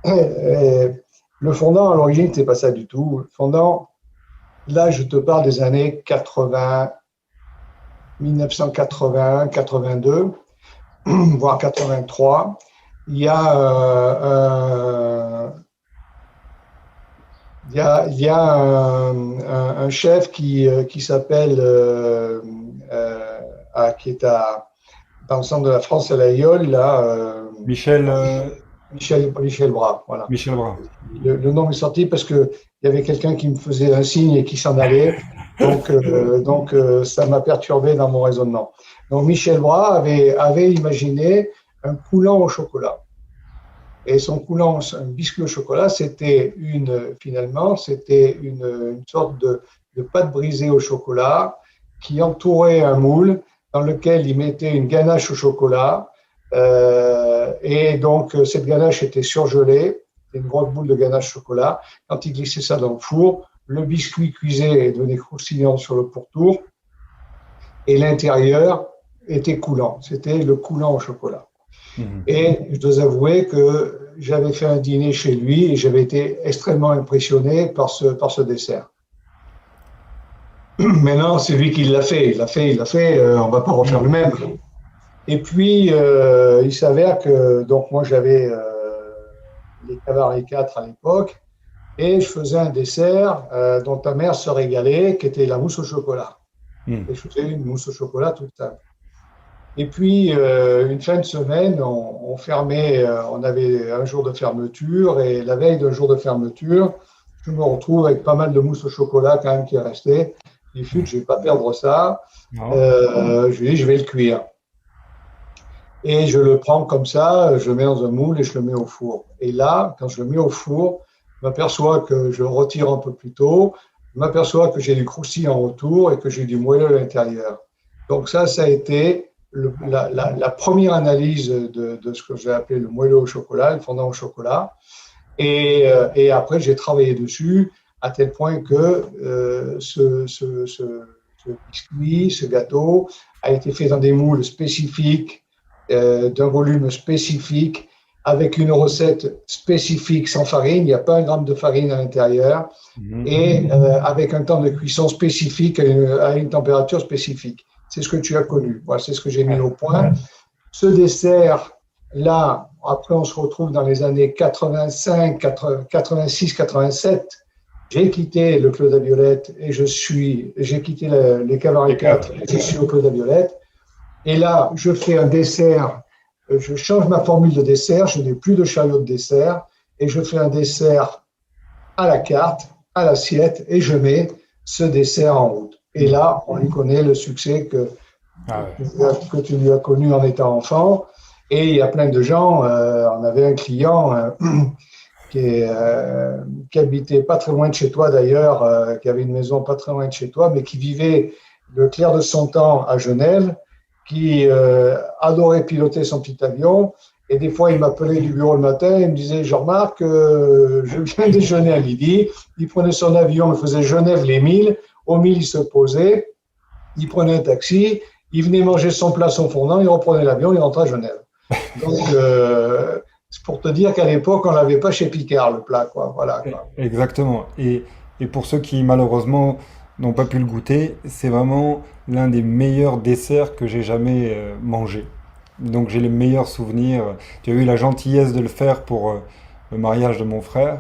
[SPEAKER 2] Le fondant, à l'origine, c'est pas ça du tout. Le fondant, là, je te parle des années 80, 1980, 82, voire 83. Il y a un chef qui s'appelle, qui est dans le centre de la France, à l'Aïole, là,
[SPEAKER 1] Michel,
[SPEAKER 2] Michel Bras, voilà.
[SPEAKER 1] Michel Bras.
[SPEAKER 2] Le nom est sorti parce qu'il y avait quelqu'un qui me faisait un signe et qui s'en allait. Donc, ça m'a perturbé dans mon raisonnement. Donc, Michel Bras avait imaginé un coulant au chocolat. Et son coulant, un biscuit au chocolat, c'était finalement une sorte de pâte brisée au chocolat qui entourait un moule dans lequel il mettait une ganache au chocolat. Et donc, cette ganache était surgelée, une grosse boule de ganache chocolat. Quand il glissait ça dans le four, le biscuit cuisait et devenait croustillant sur le pourtour. Et l'intérieur était coulant. C'était le coulant au chocolat. Et je dois avouer que j'avais fait un dîner chez lui et j'avais été extrêmement impressionné par ce dessert. Maintenant, c'est lui qui l'a fait. Il l'a fait. On ne va pas refaire le même. Et puis, il s'avère que donc moi j'avais les Cavaliers 4 à l'époque et je faisais un dessert dont ta mère se régalait, qui était la mousse au chocolat. Et je faisais une mousse au chocolat toute simple. Et puis, une fin de semaine, on fermait, on avait un jour de fermeture et la veille d'un jour de fermeture, je me retrouve avec pas mal de mousse au chocolat quand même qui est resté. Je dis, je ne vais pas perdre ça. Je lui dis, je vais le cuire. Et je le prends comme ça, je le mets dans un moule et je le mets au four. Et là, quand je le mets au four, je m'aperçois que je le retire un peu plus tôt, je m'aperçois que j'ai du croustillant autour et que j'ai du moelleux à l'intérieur. Donc ça a été la première analyse de ce que j'ai appelé le moelleux au chocolat, le fondant au chocolat. Et après, j'ai travaillé dessus à tel point que ce biscuit, ce gâteau a été fait dans des moules spécifiques, d'un volume spécifique, avec une recette spécifique sans farine, il n'y a pas 1 gramme de farine à l'intérieur, et avec un temps de cuisson spécifique à une température spécifique. C'est ce que tu as connu. Voilà, c'est ce que j'ai mis au point. Ce dessert Là, après, on se retrouve dans les années 85, 86, 87. J'ai quitté le Clos de la Violette et j'ai quitté les Cavarets 4 et je suis au Clos de la Violette. Et là, je fais un dessert, je change ma formule de dessert, je n'ai plus de chariot de dessert et je fais un dessert à la carte, à l'assiette et je mets ce dessert en route. Et là, on lui connaît le succès
[SPEAKER 1] Ah ouais.
[SPEAKER 2] que tu lui as connu en étant enfant. Et il y a plein de gens, on avait un client qui, qui habitait pas très loin de chez toi d'ailleurs, qui avait une maison pas très loin de chez toi, mais qui vivait le clair de son temps à Genève, qui adorait piloter son petit avion. Et des fois, il m'appelait du bureau le matin, il me disait, Jean-Marc, je viens déjeuner à midi. Il prenait son avion, il faisait Genève-les Milles. Au Mille, il se posait, il prenait un taxi, il venait manger son plat, son fondant, il reprenait l'avion, il rentrait à Genève. Donc, c'est pour te dire qu'à l'époque, on l'avait pas chez Picard, le plat, quoi. Voilà, quoi.
[SPEAKER 1] Exactement. Et pour ceux qui malheureusement n'ont pas pu le goûter, c'est vraiment l'un des meilleurs desserts que j'ai jamais mangé. Donc j'ai les meilleurs souvenirs. Tu as eu la gentillesse de le faire pour le mariage de mon frère.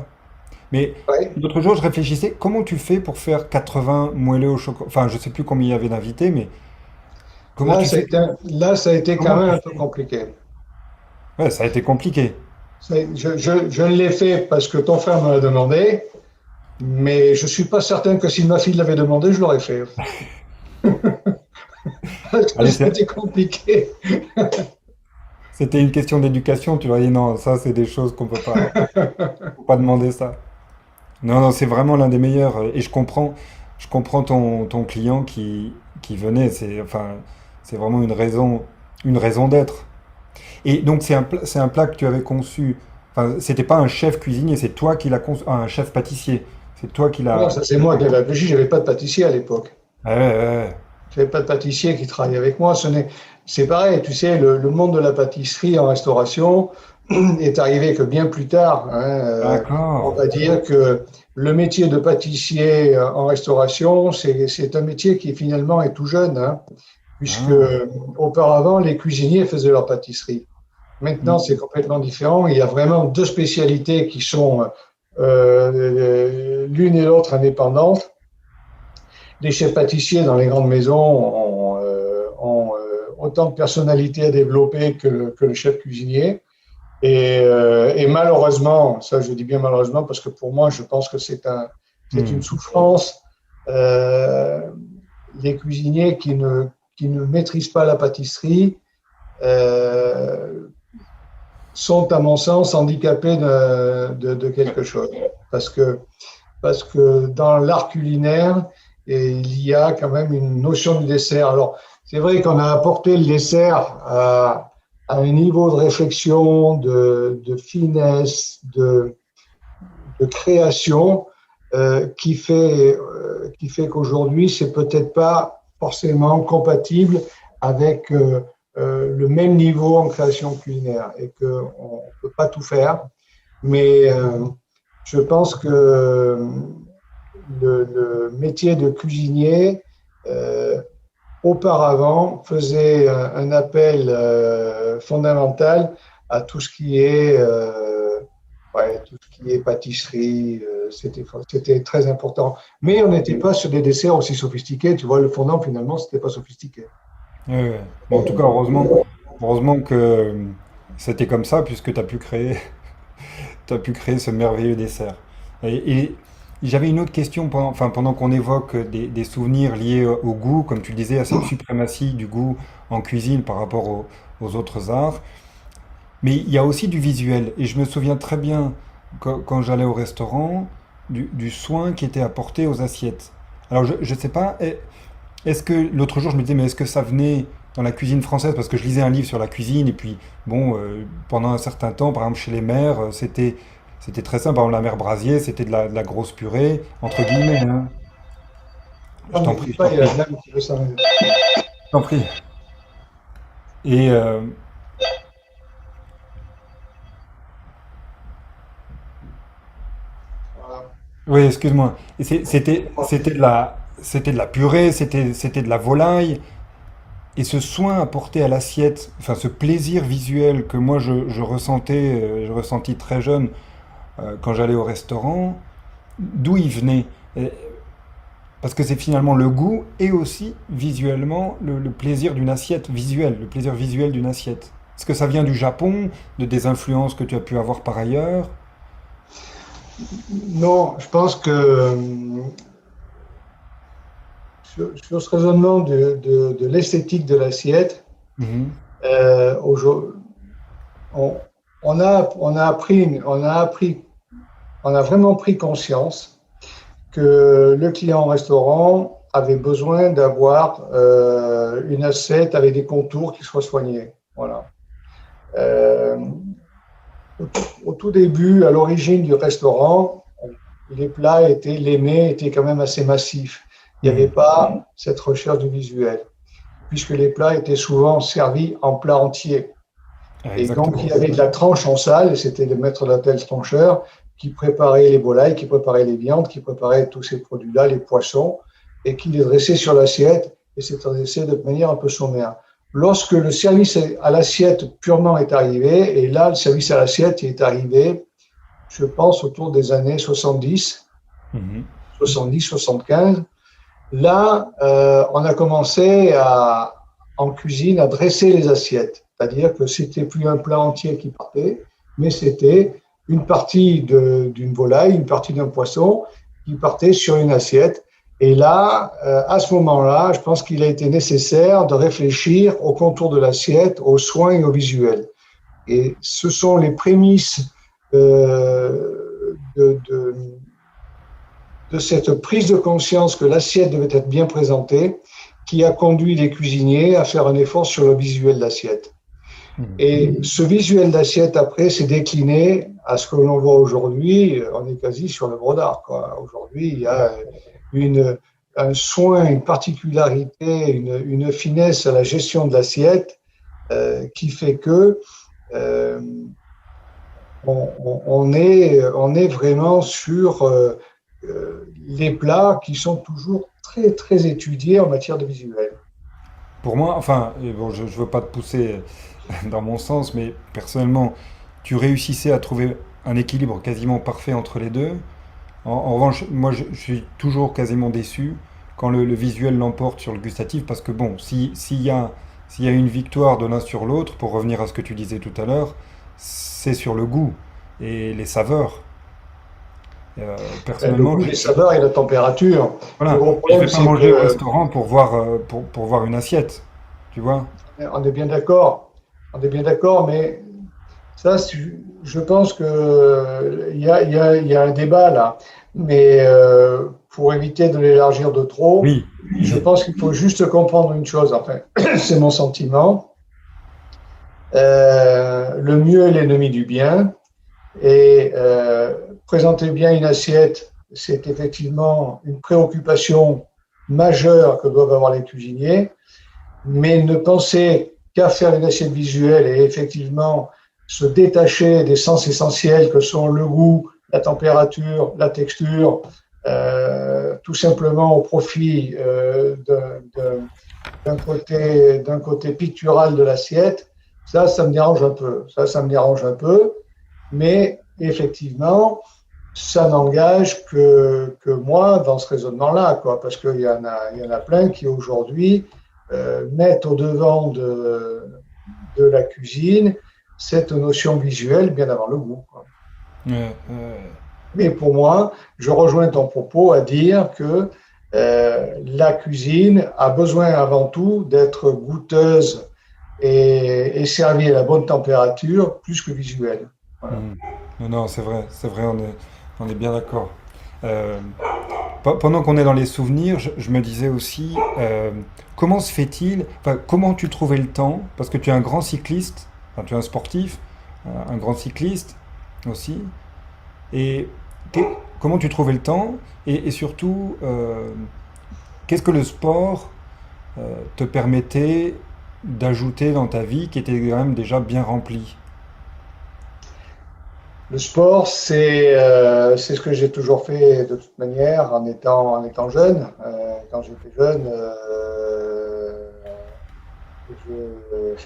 [SPEAKER 1] Mais
[SPEAKER 2] Ouais.
[SPEAKER 1] l'autre jour, je réfléchissais, comment tu fais pour faire 80 moelleux au chocolat? Enfin, je sais plus combien il y avait d'invités, mais comment tu fais?
[SPEAKER 2] Là, ça a été quand
[SPEAKER 1] Comment
[SPEAKER 2] même
[SPEAKER 1] tu
[SPEAKER 2] un peu
[SPEAKER 1] fais?
[SPEAKER 2] compliqué.
[SPEAKER 1] Ouais, ça a été compliqué.
[SPEAKER 2] Je l'ai fait parce que ton frère me l'a demandé, mais je suis pas certain que si ma fille l'avait demandé, je l'aurais fait. Parce que
[SPEAKER 1] Allez,
[SPEAKER 2] c'était compliqué.
[SPEAKER 1] c'était une question d'éducation. Tu leur dis non, ça c'est des choses qu'on peut pas, faut pas demander ça. Non, non, c'est vraiment l'un des meilleurs. Et je comprends ton client qui venait. C'est vraiment une raison d'être. Et donc, c'est un plat que tu avais conçu. Enfin, c'était pas un chef cuisinier, c'est toi qui l'as conçu. Ah, un chef pâtissier. C'est toi qui
[SPEAKER 2] Non,
[SPEAKER 1] l'as.
[SPEAKER 2] ça c'est moi qui avais réfléchi, j'avais pas de pâtissier à l'époque.
[SPEAKER 1] Ouais, ouais, ouais.
[SPEAKER 2] J'avais pas de pâtissier qui travaillait avec moi. C'est pareil, tu sais, le monde de la pâtisserie en restauration est arrivé que bien plus tard, hein. On
[SPEAKER 1] D'accord.
[SPEAKER 2] va dire que le métier de pâtissier en restauration, c'est un métier qui finalement est tout jeune, hein, puisque
[SPEAKER 1] Ah.
[SPEAKER 2] auparavant, les cuisiniers faisaient leur pâtisserie. Maintenant, c'est complètement différent. Il y a vraiment deux spécialités qui sont l'une et l'autre indépendantes. Les chefs pâtissiers dans les grandes maisons ont autant de personnalité à développer que le chef cuisinier. Et malheureusement, ça je dis bien malheureusement parce que pour moi je pense que c'est une
[SPEAKER 1] Hmm.
[SPEAKER 2] souffrance, euh, les cuisiniers qui ne maîtrisent pas la pâtisserie euh, sont à mon sens handicapés de quelque chose. Parce que, parce que dans l'art culinaire, il y a quand même une notion du dessert. Alors, c'est vrai qu'on a apporté le dessert à un niveau de réflexion, de finesse, de création qui fait qu'aujourd'hui, c'est peut-être pas forcément compatible avec le même niveau en création culinaire et qu'on ne peut pas tout faire. Mais je pense que le métier de cuisinier, euh, auparavant, faisait un appel fondamental à tout ce qui est, ouais, tout ce qui est pâtisserie. C'était très important. Mais on n'était pas sur des desserts aussi sophistiqués. Tu vois, le fondant, finalement, c'était pas sophistiqué.
[SPEAKER 1] Ouais, ouais. Bon, en tout cas, heureusement que c'était comme ça, puisque t'as pu créer ce merveilleux dessert. Et j'avais une autre question pendant qu'on évoque des souvenirs liés au goût, comme tu le disais, à cette suprématie du goût en cuisine par rapport aux autres arts. Mais il y a aussi du visuel. Et je me souviens très bien, quand j'allais au restaurant, du soin qui était apporté aux assiettes. Alors, je ne sais pas, est-ce que l'autre jour, je me disais, mais est-ce que ça venait dans la cuisine française? Parce que je lisais un livre sur la cuisine, et puis, bon, pendant un certain temps, par exemple, chez les mères, c'était très simple. Par exemple, la mère Brasier, c'était de la grosse purée, entre guillemets, hein. Je
[SPEAKER 2] Non,
[SPEAKER 1] t'en prie,
[SPEAKER 2] n'oublie
[SPEAKER 1] je
[SPEAKER 2] pas,
[SPEAKER 1] t'en
[SPEAKER 2] il y a la
[SPEAKER 1] prie,
[SPEAKER 2] dame qui veut s'en aller.
[SPEAKER 1] je t'en prie. Et,
[SPEAKER 2] Voilà.
[SPEAKER 1] oui, excuse-moi. Et c'était de la purée, c'était de la volaille. et ce soin apporté à l'assiette, enfin ce plaisir visuel que moi je ressentais, je ressentis très jeune quand j'allais au restaurant, d'où il venait? Parce que c'est finalement le goût et aussi visuellement le plaisir d'une assiette visuelle, le plaisir visuel d'une assiette. Est-ce que ça vient du Japon, de des influences que tu as pu avoir par ailleurs?
[SPEAKER 2] Non, je pense que sur ce raisonnement de l'esthétique de l'assiette,
[SPEAKER 1] Mhm.
[SPEAKER 2] aujourd'hui, on, on a vraiment pris conscience que le client au restaurant avait besoin d'avoir une assiette avec des contours qui soient soignés. Voilà. Euh, au tout début, à l'origine du restaurant, les plats étaient, les mets étaient quand même assez massifs. Il n'y avait
[SPEAKER 1] Mhm.
[SPEAKER 2] pas cette recherche du visuel, puisque les plats étaient souvent servis en plats entiers. Et donc, il
[SPEAKER 1] Exactement.
[SPEAKER 2] y avait de la tranche en salle, et c'était le maître d'hôtel trancheur qui préparait les volailles, qui préparait les viandes, qui préparait tous ces produits-là, les poissons, et qui les dressait sur l'assiette, et c'est dressé de manière un peu sommaire. Lorsque le service à l'assiette purement est arrivé, et là, le service à l'assiette est arrivé, je pense, autour des années 70,
[SPEAKER 1] Mhm.
[SPEAKER 2] 70, 75, là, on a commencé en cuisine à dresser les assiettes. C'est-à-dire que c'était plus un plat entier qui partait, mais c'était une partie d'une volaille, une partie d'un poisson qui partait sur une assiette. Et là, à ce moment-là, je pense qu'il a été nécessaire de réfléchir au contour de l'assiette, aux soins et au visuel. Et ce sont les prémices de, de, de cette prise de conscience que l'assiette devait être bien présentée qui a conduit les cuisiniers à faire un effort sur le visuel de l'assiette.
[SPEAKER 1] Mhm.
[SPEAKER 2] Et ce visuel d'assiette, après, s'est décliné à ce que l'on voit aujourd'hui. On est quasi sur le brodard, quoi. Aujourd'hui, il y a une, un soin, une particularité, une finesse à la gestion de l'assiette qui fait que euh, on est vraiment sur les plats qui sont toujours très, très étudiés en matière de visuel.
[SPEAKER 1] Pour moi, enfin, et bon, je ne veux pas te pousser dans mon sens, mais personnellement, tu réussissais à trouver un équilibre quasiment parfait entre les deux. En revanche, moi, je suis toujours quasiment déçu quand le visuel l'emporte sur le gustatif, parce que bon, s'il y a une victoire de l'un sur l'autre, pour revenir à ce que tu disais tout à l'heure, c'est sur le goût et les saveurs.
[SPEAKER 2] Le
[SPEAKER 1] Personnellement,
[SPEAKER 2] goût, les saveurs et la température. Le
[SPEAKER 1] voilà,
[SPEAKER 2] gros
[SPEAKER 1] je
[SPEAKER 2] problème,
[SPEAKER 1] vais pas
[SPEAKER 2] c'est
[SPEAKER 1] manger au
[SPEAKER 2] que
[SPEAKER 1] restaurant pour voir, pour voir une assiette, tu vois?
[SPEAKER 2] on est bien d'accord. On est bien d'accord, mais ça, je pense que il y a un débat là. Mais pour éviter de l'élargir de trop,
[SPEAKER 1] Oui.
[SPEAKER 2] je pense qu'il faut juste comprendre une chose. Enfin, c'est mon sentiment. Le mieux est l'ennemi du bien. Et présenter bien une assiette, c'est effectivement une préoccupation majeure que doivent avoir les cuisiniers, mais ne penser qu'à faire une assiette visuelle et effectivement se détacher des sens essentiels que sont le goût, la température, la texture, tout simplement au profit d'un côté pictural de l'assiette, ça me dérange un peu. Ça me dérange un peu. Mais effectivement, ça n'engage que moi dans ce raisonnement-là, quoi, parce il y en a plein qui aujourd'hui mettent au devant de la cuisine cette notion visuelle bien avant le goût, quoi.
[SPEAKER 1] Euh, euh,
[SPEAKER 2] Mais pour moi, je rejoins ton propos à dire que la cuisine a besoin avant tout d'être goûteuse et servie à la bonne température plus que visuelle. Voilà.
[SPEAKER 1] mhm. Non, non, c'est vrai, on est bien d'accord. Euh, Pendant qu'on est dans les souvenirs, je me disais aussi, comment se fait-il, enfin, comment tu trouvais le temps, parce que tu es un grand cycliste, enfin, tu es un sportif, un grand cycliste aussi, et que- comment tu trouvais le temps, et surtout, qu'est-ce que le sport te permettait d'ajouter dans ta vie qui était quand même déjà bien remplie?
[SPEAKER 2] Le sport, c'est ce que j'ai toujours fait de toute manière en étant jeune. Quand j'étais jeune, Je,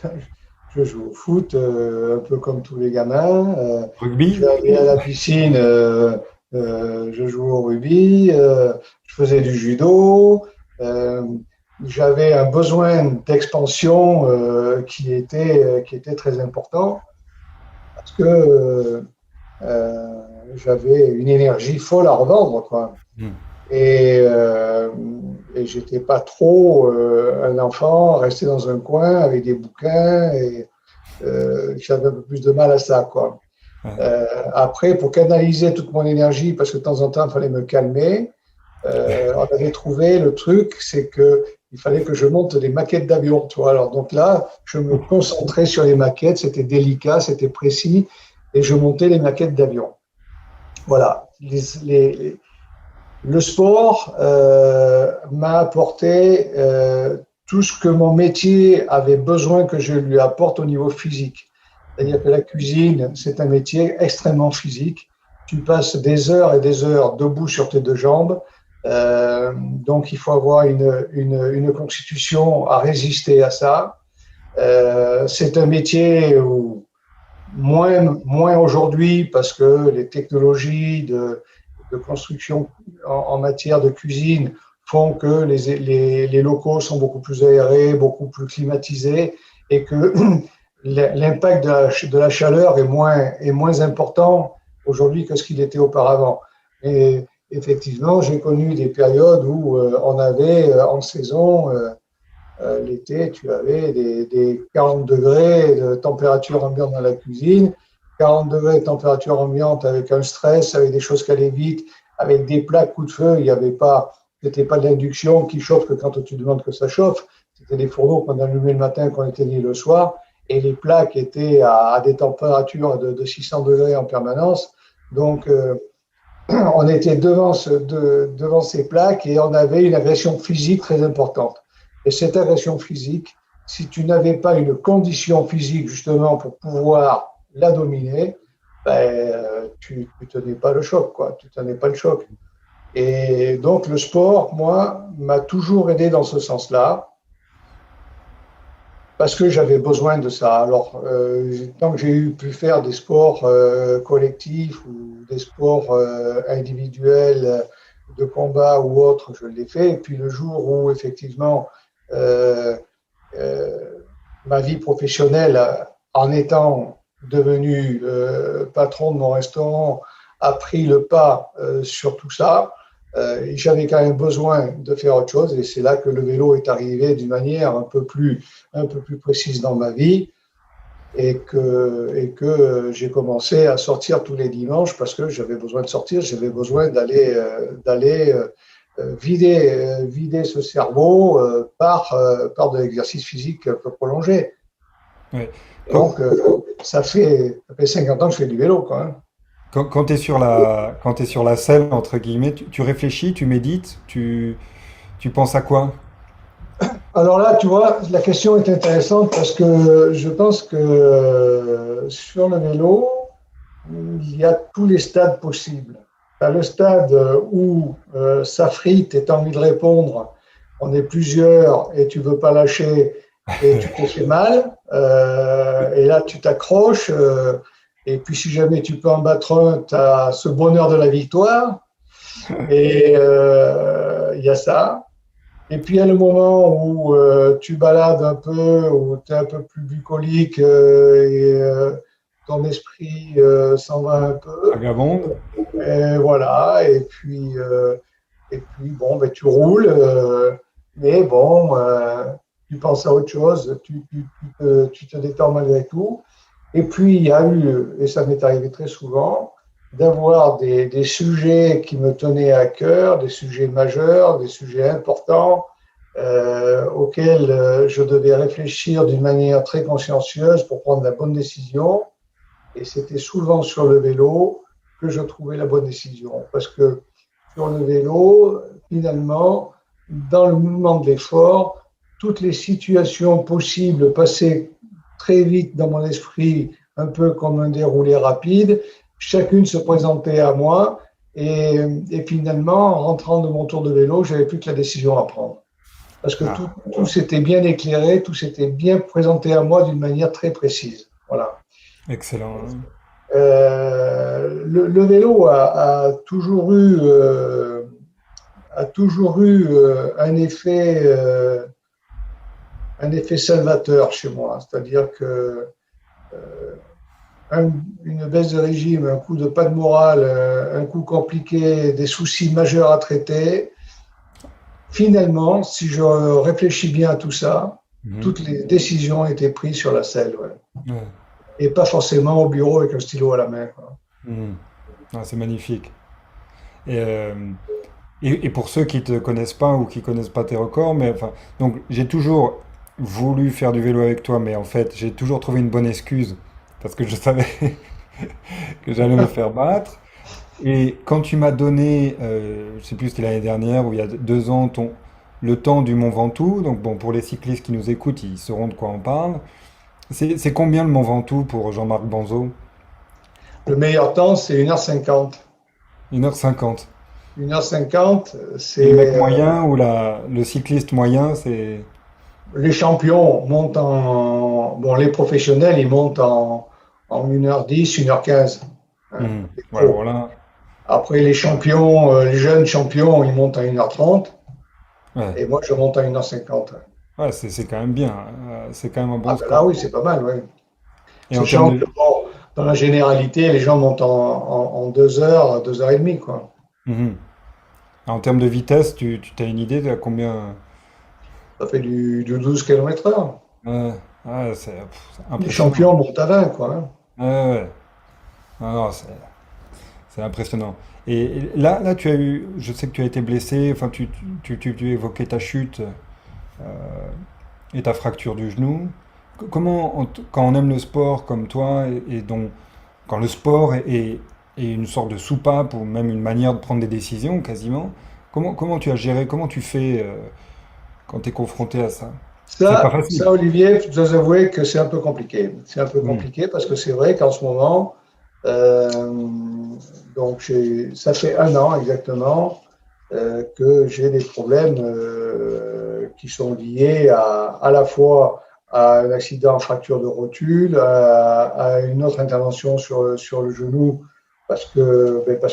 [SPEAKER 2] je joue au foot, un peu comme tous les gamins. Je
[SPEAKER 1] Rugby?
[SPEAKER 2] vais aller à la piscine, je joue au rugby, je faisais du judo. euh, J'avais un besoin d'expansion qui était très important parce que j'avais une énergie folle à revendre, quoi.
[SPEAKER 1] Hmm.
[SPEAKER 2] Et, euh, et j'étais pas trop un enfant resté dans un coin avec des bouquins et j'avais un peu plus de mal à ça, quoi.
[SPEAKER 1] Ouais.
[SPEAKER 2] Après, pour canaliser toute mon énergie, parce que de temps en temps, il fallait me calmer, on avait trouvé le truc, c'est que il fallait que je monte des maquettes d'avions. Tu vois. Alors, donc là, je me concentrais sur les maquettes, c'était délicat, c'était précis, et je montais les maquettes d'avions. Voilà. Le sport m'a apporté tout ce que mon métier avait besoin que je lui apporte au niveau physique. C'est-à-dire que la cuisine, c'est un métier extrêmement physique. Tu passes des heures et des heures debout sur tes deux jambes. Donc, il faut avoir une constitution à résister à ça. C'est un métier où moins aujourd'hui parce que les technologies de construction en matière de cuisine font que les locaux sont beaucoup plus aérés, beaucoup plus climatisés et que l'impact de la chaleur est moins important aujourd'hui que ce qu'il était auparavant. Et effectivement, j'ai connu des périodes où on avait en saison, l'été, tu avais des 40 degrés de température ambiante dans la cuisine, 40 degrés de température ambiante avec un stress, avec des choses qui allaient vite, avec des plats coup de feu. Il n'y avait pas, c'était pas de l'induction qui chauffe que quand tu demandes que ça chauffe. C'était des fourneaux qu'on allumait le matin, qu'on éteignait le soir, et les plats qui étaient à des températures de 600 degrés en permanence. Donc, on était devant ces plaques et on avait une agression physique très importante. Et cette agression physique, si tu n'avais pas une condition physique justement pour pouvoir la dominer, ben, tu tenais pas le choc, quoi. Tu tenais pas le choc. Et donc le sport, moi, m'a toujours aidé dans ce sens-là parce que j'avais besoin de ça. Alors, tant que j'ai pu faire des sports collectifs ou des sports individuels de combat ou autres, je l'ai fait. Et puis le jour où effectivement euh, euh, ma vie professionnelle, en étant devenu patron de mon restaurant, a pris le pas sur tout ça. J'avais quand même besoin de faire autre chose et c'est là que le vélo est arrivé d'une manière un peu plus précise dans ma vie et que j'ai commencé à sortir tous les dimanches parce que j'avais besoin de sortir, j'avais besoin d'aller vider ce cerveau par de l'exercice physique un peu prolongé.
[SPEAKER 1] Ouais. Quand,
[SPEAKER 2] Donc, ça fait 50 ans que je fais du vélo, quoi. Hein.
[SPEAKER 1] quand tu es sur quand tu sur la selle, entre guillemets, tu réfléchis, tu médites, tu penses à quoi?
[SPEAKER 2] Alors là, tu vois, la question est intéressante parce que je pense que sur le vélo, il y a tous les stades possibles. Tu as le stade où ça frite et tu as envie de répondre, on est plusieurs et tu ne veux pas lâcher et tu te fais mal. Et là, tu t'accroches. Et puis, si jamais tu peux en battre un, tu as ce bonheur de la victoire. Et il y a ça. Et puis, il y a le moment où tu balades un peu, où tu es un peu plus bucolique ton esprit s'en va un peu.
[SPEAKER 1] Vagabonde?
[SPEAKER 2] Et voilà. Et puis bon, ben, tu roules, mais bon, tu penses à autre chose, tu te détends malgré tout. Et puis, il y a eu, et ça m'est arrivé très souvent, d'avoir des sujets qui me tenaient à cœur, des sujets majeurs, des sujets importants, auxquels je devais réfléchir d'une manière très consciencieuse pour prendre la bonne décision. Et c'était souvent sur le vélo que je trouvais la bonne décision. Parce que sur le vélo, finalement, dans le mouvement de l'effort, toutes les situations possibles passaient très vite dans mon esprit, un peu comme un déroulé rapide. Chacune se présentait à moi et finalement, en rentrant de mon tour de vélo, j'avais plus que la décision à prendre. parce que
[SPEAKER 1] Ah,
[SPEAKER 2] tout s'était bien éclairé, tout s'était bien présenté à moi d'une manière très précise. Voilà.
[SPEAKER 1] excellent, hein.
[SPEAKER 2] Le vélo a toujours eu un effet salvateur chez moi. C'est-à-dire que euh, une baisse de régime, un coup de pas de morale, un coup compliqué, des soucis majeurs à traiter, finalement, si je réfléchis bien à tout ça,
[SPEAKER 1] Mhm.
[SPEAKER 2] toutes les décisions étaient prises sur la selle, ouais.
[SPEAKER 1] Ouais.
[SPEAKER 2] Et pas forcément au bureau avec un stylo à la main, quoi.
[SPEAKER 1] Mhm. Ah, c'est magnifique. Et, euh, et pour ceux qui te connaissent pas ou qui connaissent pas tes records, mais enfin, donc j'ai toujours voulu faire du vélo avec toi, mais en fait, j'ai toujours trouvé une bonne excuse parce que je savais que j'allais me faire battre. Et quand tu m'as donné, je sais plus, c'était l'année dernière ou il y a 2 ans, le temps du Mont Ventoux, donc bon, pour les cyclistes qui nous écoutent, ils sauront de quoi on parle. C'est combien le Mont Ventoux pour Jean-Marc Banzo?
[SPEAKER 2] Le meilleur temps, c'est 1h50.
[SPEAKER 1] 1h50.
[SPEAKER 2] 1h50,
[SPEAKER 1] Et le mec
[SPEAKER 2] c'est
[SPEAKER 1] moyen ou le cycliste moyen, c'est...
[SPEAKER 2] les champions montent en. Bon, les professionnels, ils montent en 1h10, 1h15. Hein, les
[SPEAKER 1] Ouais,
[SPEAKER 2] pros.
[SPEAKER 1] voilà.
[SPEAKER 2] Après, les champions, les jeunes champions, ils montent à 1h30.
[SPEAKER 1] Ouais,
[SPEAKER 2] Et moi, je monte à 1h50.
[SPEAKER 1] ouais, c'est quand même bien, hein. C'est quand même un bon
[SPEAKER 2] Ah, ben là,
[SPEAKER 1] score.
[SPEAKER 2] oui, c'est pas mal, oui.
[SPEAKER 1] Et en termes
[SPEAKER 2] Sachant que,
[SPEAKER 1] de...
[SPEAKER 2] bon, dans la généralité, les gens montent en 2 heures, 2 heures et demie, quoi.
[SPEAKER 1] Mhm. En termes de vitesse, tu as une idée de combien...
[SPEAKER 2] Ça fait du 12 km/h.
[SPEAKER 1] Ouais, ouais, c'est
[SPEAKER 2] Les
[SPEAKER 1] impressionnant.
[SPEAKER 2] champions montent à 20, quoi. Hein.
[SPEAKER 1] Ouais, ouais. Non, non, c'est impressionnant. Et là, tu as eu, je sais que tu as été blessé, enfin, tu évoquais ta chute et ta fracture du genou. Comment, quand on aime le sport comme toi, et dont, quand le sport est une sorte de soupape ou même une manière de prendre des décisions quasiment, comment tu as géré, comment tu fais quand tu es confronté à ça? C'est pas facile.
[SPEAKER 2] Olivier, je dois avouer que c'est un peu compliqué. C'est un peu
[SPEAKER 1] Hmm.
[SPEAKER 2] compliqué parce que c'est vrai qu'en ce moment, euh, donc ça fait 1 an exactement que j'ai des problèmes qui sont liés à la fois à un accident, fracture de rotule, à une autre intervention sur le genou parce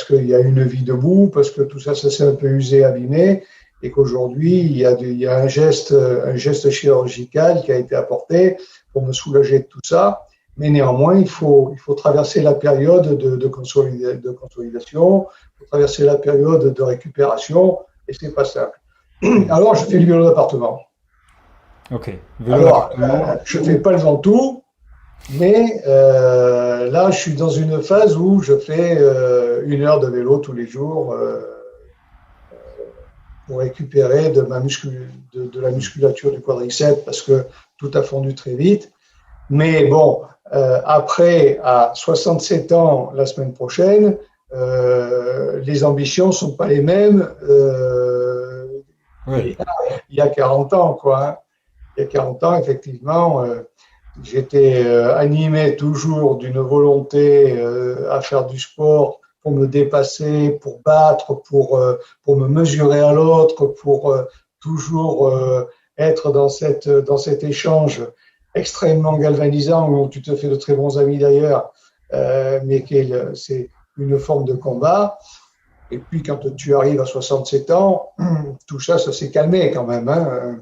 [SPEAKER 2] qu'il y a une vie debout, parce que tout ça, ça s'est un peu usé, abîmé, et qu'aujourd'hui, il y a un geste chirurgical qui a été apporté pour me soulager de tout ça. Mais néanmoins, il faut traverser la période de consolidation, il faut traverser la période de récupération, et c'est pas simple.
[SPEAKER 1] Hmm.
[SPEAKER 2] Alors, je fais du vélo d'appartement.
[SPEAKER 1] Ok, vélo
[SPEAKER 2] Alors,
[SPEAKER 1] d'appartement.
[SPEAKER 2] je fais pas le Ventoux, mais là, je suis dans une phase où je fais 1 heure de vélo tous les jours pour récupérer de la
[SPEAKER 1] Hmm.
[SPEAKER 2] musculature du quadriceps parce que tout a fondu très vite. Mais bon, après, à 67 ans la semaine prochaine, les ambitions ne sont pas les mêmes
[SPEAKER 1] Ouais.
[SPEAKER 2] qu'il y a 40 ans, quoi. Hein. Il y a 40 ans, effectivement, j'étais animé toujours d'une volonté à faire du sport pour me dépasser, pour battre, pour me mesurer à l'autre, pour toujours être dans cet échange extrêmement galvanisant où tu te fais de très bons amis d'ailleurs, mais c'est une forme de combat. Et puis quand tu arrives à 67 ans, tout ça, ça s'est calmé quand même. Hein.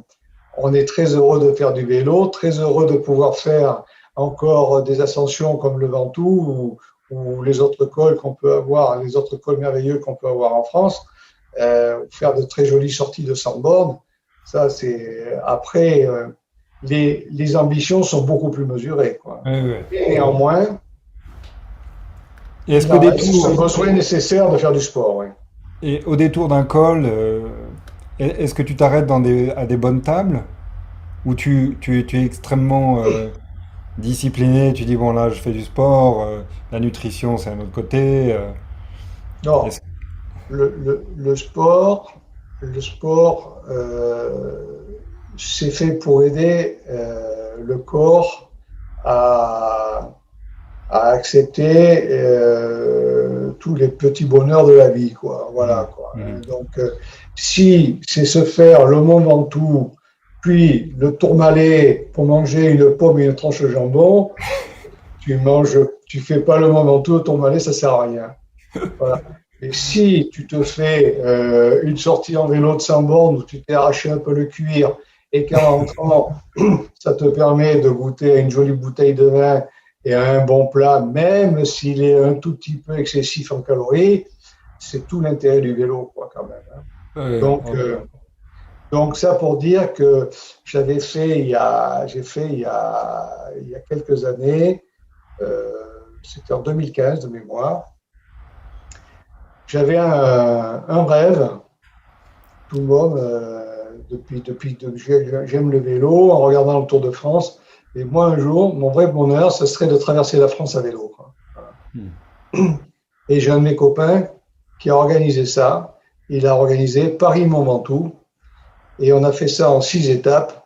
[SPEAKER 2] On est très heureux de faire du vélo, très heureux de pouvoir faire encore des ascensions comme le Ventoux ou les autres cols qu'on peut avoir, les autres cols merveilleux qu'on peut avoir en France, faire de très jolies sorties de 100 bornes. Ça, c'est après, les ambitions sont beaucoup plus mesurées, quoi.
[SPEAKER 1] Ouais, ouais.
[SPEAKER 2] Et néanmoins,
[SPEAKER 1] Et est-ce
[SPEAKER 2] il
[SPEAKER 1] qu'au
[SPEAKER 2] en reste un
[SPEAKER 1] détour,
[SPEAKER 2] besoin nécessaire de faire du sport. Ouais.
[SPEAKER 1] et au détour d'un col, est-ce que tu t'arrêtes à des bonnes tables? Ou tu es extrêmement discipliné, tu dis bon là je fais du sport, la nutrition c'est un autre côté.
[SPEAKER 2] Non,
[SPEAKER 1] Est-ce-
[SPEAKER 2] le sport, c'est fait pour aider le corps à, à accepter tous les petits bonheurs de la vie, quoi. Voilà, quoi. Donc, si c'est se faire le Mont Ventoux, puis le Tourmalet pour manger une pomme et une tranche de jambon, tu fais pas le Mont Ventoux, le Tourmalet, ça sert à rien. Voilà. Et si tu te fais une sortie en vélo de 100 bornes où tu t'es arraché un peu le cuir et qu'en rentrant, ça te permet de goûter à une jolie bouteille de vin et à un bon plat, même s'il est un tout petit peu excessif en calories, c'est tout l'intérêt du vélo, quoi, quand même. Hein. Donc ça pour dire que j'ai fait il y a quelques années, c'était en 2015 de mémoire, j'avais un rêve, tout le monde, j'aime le vélo, en regardant le Tour de France, et moi un jour, mon vrai bonheur, ce serait de traverser la France à vélo. Quoi. Voilà. Et j'ai un de mes copains qui a organisé ça, il a organisé Paris-Mont Ventoux, et on a fait ça en 6 étapes,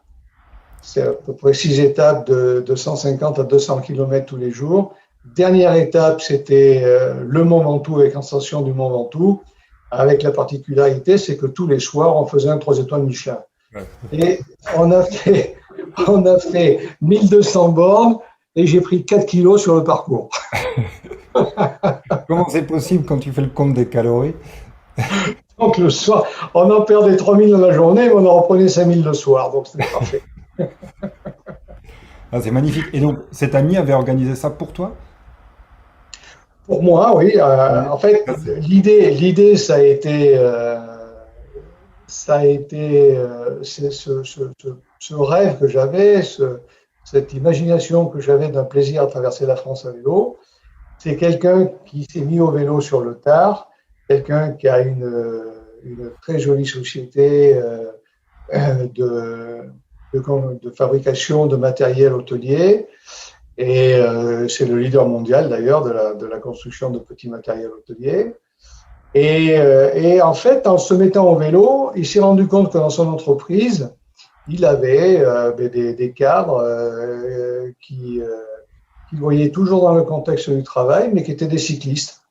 [SPEAKER 2] c'est à peu près 6 étapes de 150 à 200 km tous les jours. Dernière étape, c'était le Mont Ventoux avec l'ascension du Mont Ventoux, avec la particularité, c'est que tous les soirs, on faisait un 3 étoiles Michelin. Ouais. Et on a fait 1200 bornes et j'ai pris 4 kilos sur le parcours.
[SPEAKER 1] Comment c'est possible quand tu fais le compte des calories?
[SPEAKER 2] Donc le soir, on en perdait 3000 dans la journée, mais on en reprenait 5000 le soir, donc c'était parfait.
[SPEAKER 1] Ah, c'est magnifique. Et donc, cet ami avait organisé ça pour toi?
[SPEAKER 2] Pour moi, oui. En fait, l'idée, ça a été ce rêve que j'avais, cette imagination que j'avais d'un plaisir à traverser la France à vélo. C'est quelqu'un qui s'est mis au vélo sur le tard, quelqu'un qui a une très jolie société de fabrication de matériel hôtelier. Et c'est le leader mondial d'ailleurs de la construction de petits matériels hôteliers. Et en fait, en se mettant au vélo, il s'est rendu compte que dans son entreprise, il avait des cadres qui voyaient toujours dans le contexte du travail, mais qui étaient des cyclistes.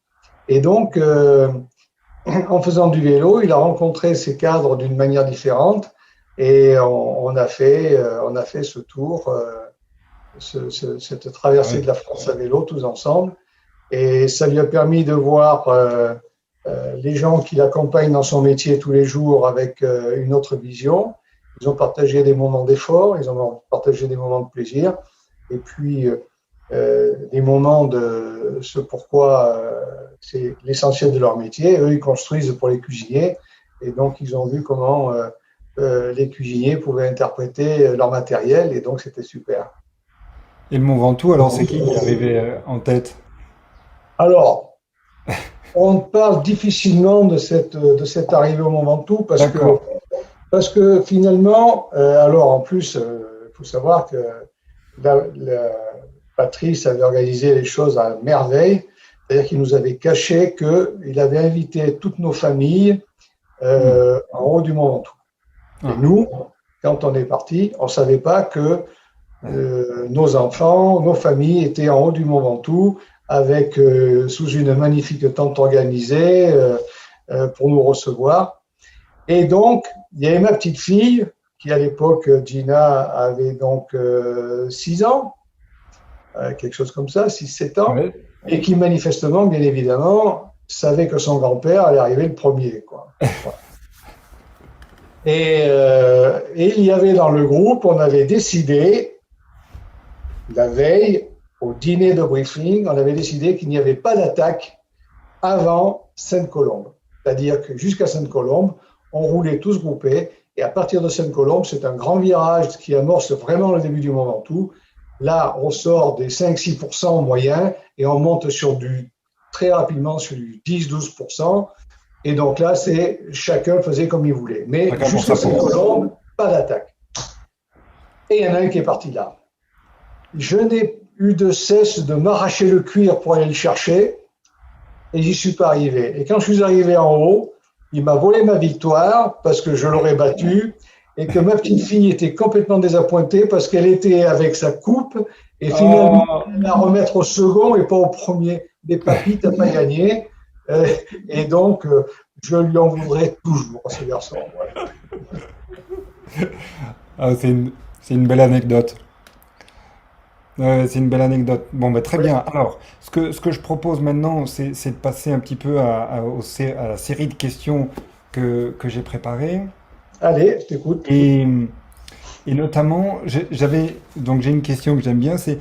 [SPEAKER 2] Et donc, en faisant du vélo, il a rencontré ces cadres d'une manière différente et on a fait ce tour. Cette traversée de la France à vélo tous ensemble, et ça lui a permis de voir les gens qui l'accompagnent dans son métier tous les jours avec une autre vision. Ils ont partagé des moments d'effort, ils ont partagé des moments de plaisir, et puis des moments de ce pourquoi c'est l'essentiel de leur métier. Eux, ils construisent pour les cuisiniers, et donc ils ont vu comment les cuisiniers pouvaient interpréter leur matériel, et donc c'était super.
[SPEAKER 1] Et le Mont Ventoux, alors c'est qui est arrivé en tête?
[SPEAKER 2] Alors, on parle difficilement de cette arrivée au Mont Ventoux parce que finalement, alors en plus, il faut savoir que Patrice avait organisé les choses à merveille, c'est-à-dire qu'il nous avait caché qu'il avait invité toutes nos familles en haut du Mont Ventoux. Et nous, quand on est parti, on ne savait pas que nos enfants, nos familles étaient en haut du Mont Ventoux avec sous une magnifique tente organisée pour nous recevoir. Et donc, il y avait ma petite fille qui à l'époque, Gina avait donc 6 ans, quelque chose comme ça, 6-7 ans, oui. Et qui manifestement, bien évidemment, savait que son grand-père allait arriver le premier, quoi. Et il y avait dans le groupe, on avait décidé la veille, au dîner de briefing, on avait décidé qu'il n'y avait pas d'attaque avant Sainte-Colombe. C'est-à-dire que jusqu'à Sainte-Colombe, on roulait tous groupés, et à partir de Sainte-Colombe, c'est un grand virage qui amorce vraiment le début du Mont Ventoux. Là, on sort des 5-6% en moyen, et on monte très rapidement sur du 10-12%. Et donc là, chacun faisait comme il voulait. Mais jusqu'à Sainte-Colombe, pas d'attaque. Et il y en a un qui est parti là. Je n'ai eu de cesse de m'arracher le cuir pour aller le chercher, et j'y suis pas arrivé. Et quand je suis arrivé en haut, il m'a volé ma victoire parce que je l'aurais battu, et que ma petite fille était complètement désappointée parce qu'elle était avec sa coupe, et finalement, elle la remettre au second et pas au premier. Mais papy, t'as pas gagné. Et donc, je lui en voudrais toujours, ce garçon. Ouais.
[SPEAKER 1] Ah, c'est une belle anecdote. C'est une belle anecdote. Bon, bah, très
[SPEAKER 2] Oui.
[SPEAKER 1] bien. Alors, ce que je propose maintenant, c'est de passer un petit peu à la série de questions que j'ai préparées.
[SPEAKER 2] Allez, je t'écoute.
[SPEAKER 1] Et, et notamment, donc j'ai une question que j'aime bien, c'est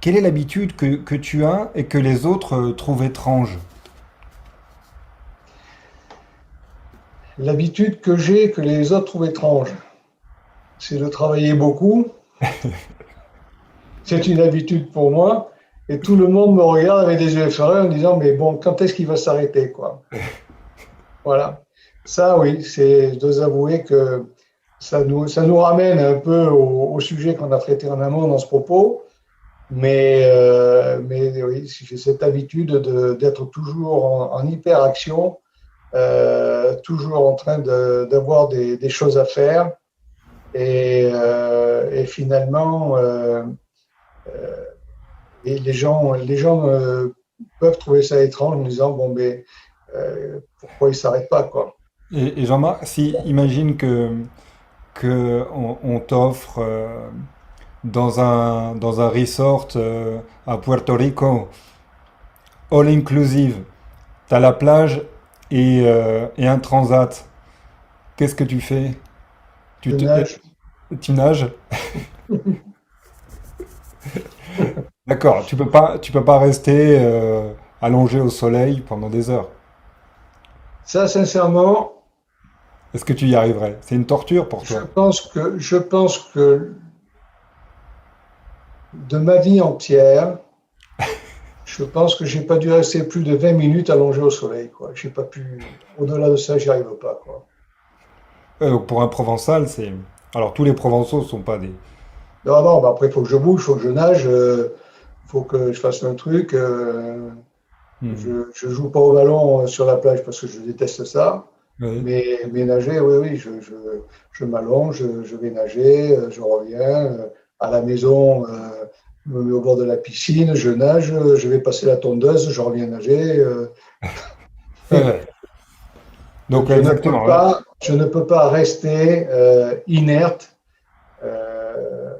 [SPEAKER 1] quelle est l'habitude que tu as et que les autres trouvent étrange?
[SPEAKER 2] L'habitude que j'ai, que les autres trouvent étrange, c'est de travailler beaucoup. C'est une habitude pour moi. Et tout le monde me regarde avec des yeux effarés en disant, mais bon, quand est-ce qu'il va s'arrêter, quoi? Voilà. Ça, oui, je dois avouer que ça nous ramène un peu au sujet qu'on a traité en amont dans ce propos. Mais oui, j'ai cette habitude d'être toujours en hyper-action, toujours en train d'avoir des choses à faire. Et finalement, et les gens peuvent trouver ça étrange en me disant, bon, mais pourquoi il ne s'arrête pas, quoi.
[SPEAKER 1] Et Jean-Marc, si imagine que on t'offre dans un resort à Puerto Rico, all inclusive, t'as la plage et un transat, qu'est-ce que tu fais?
[SPEAKER 2] Je
[SPEAKER 1] Tu, te-
[SPEAKER 2] nage.
[SPEAKER 1] tu nages? D'accord, tu peux pas rester allongé au soleil pendant des heures.
[SPEAKER 2] Ça, sincèrement,
[SPEAKER 1] Est-ce que tu y arriverais? C'est une torture pour toi.
[SPEAKER 2] je pense que de ma vie entière, je pense que j'ai pas dû rester plus de 20 minutes allongé au soleil, quoi. J'ai pas pu, au-delà de ça, j'y arrive pas, quoi.
[SPEAKER 1] Pour un Provençal, c'est... Alors tous les Provençaux sont pas des...
[SPEAKER 2] Non, non, bah après, il faut que je bouge, il faut que je nage, il faut que je fasse un truc.
[SPEAKER 1] Hmm.
[SPEAKER 2] Je joue pas au ballon sur la plage parce que je déteste ça.
[SPEAKER 1] Oui.
[SPEAKER 2] Mais nager, oui, oui, je m'allonge, je vais nager, je reviens. À la maison, je me mets au bord de la piscine, je nage, je vais passer la tondeuse, je reviens nager.
[SPEAKER 1] Ouais, ouais. Donc exactement, ouais.
[SPEAKER 2] Je ne peux pas rester inerte. Euh,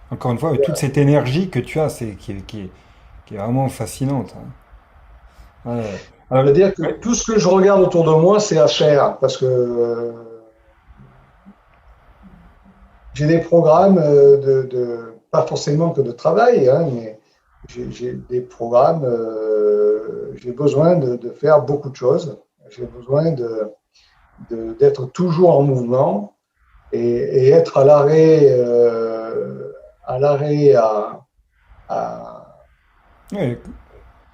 [SPEAKER 1] Encore une fois, avec toute cette énergie que tu as, qui est vraiment fascinante, hein. Ouais. Alors,
[SPEAKER 2] C'est-à-dire que
[SPEAKER 1] ouais.
[SPEAKER 2] tout ce que je regarde autour de moi, c'est à faire parce que j'ai des programmes pas forcément que de travail, hein, mais j'ai des programmes, j'ai besoin de faire beaucoup de choses. J'ai besoin d'être toujours en mouvement et être à l'arrêt à,
[SPEAKER 1] Ouais.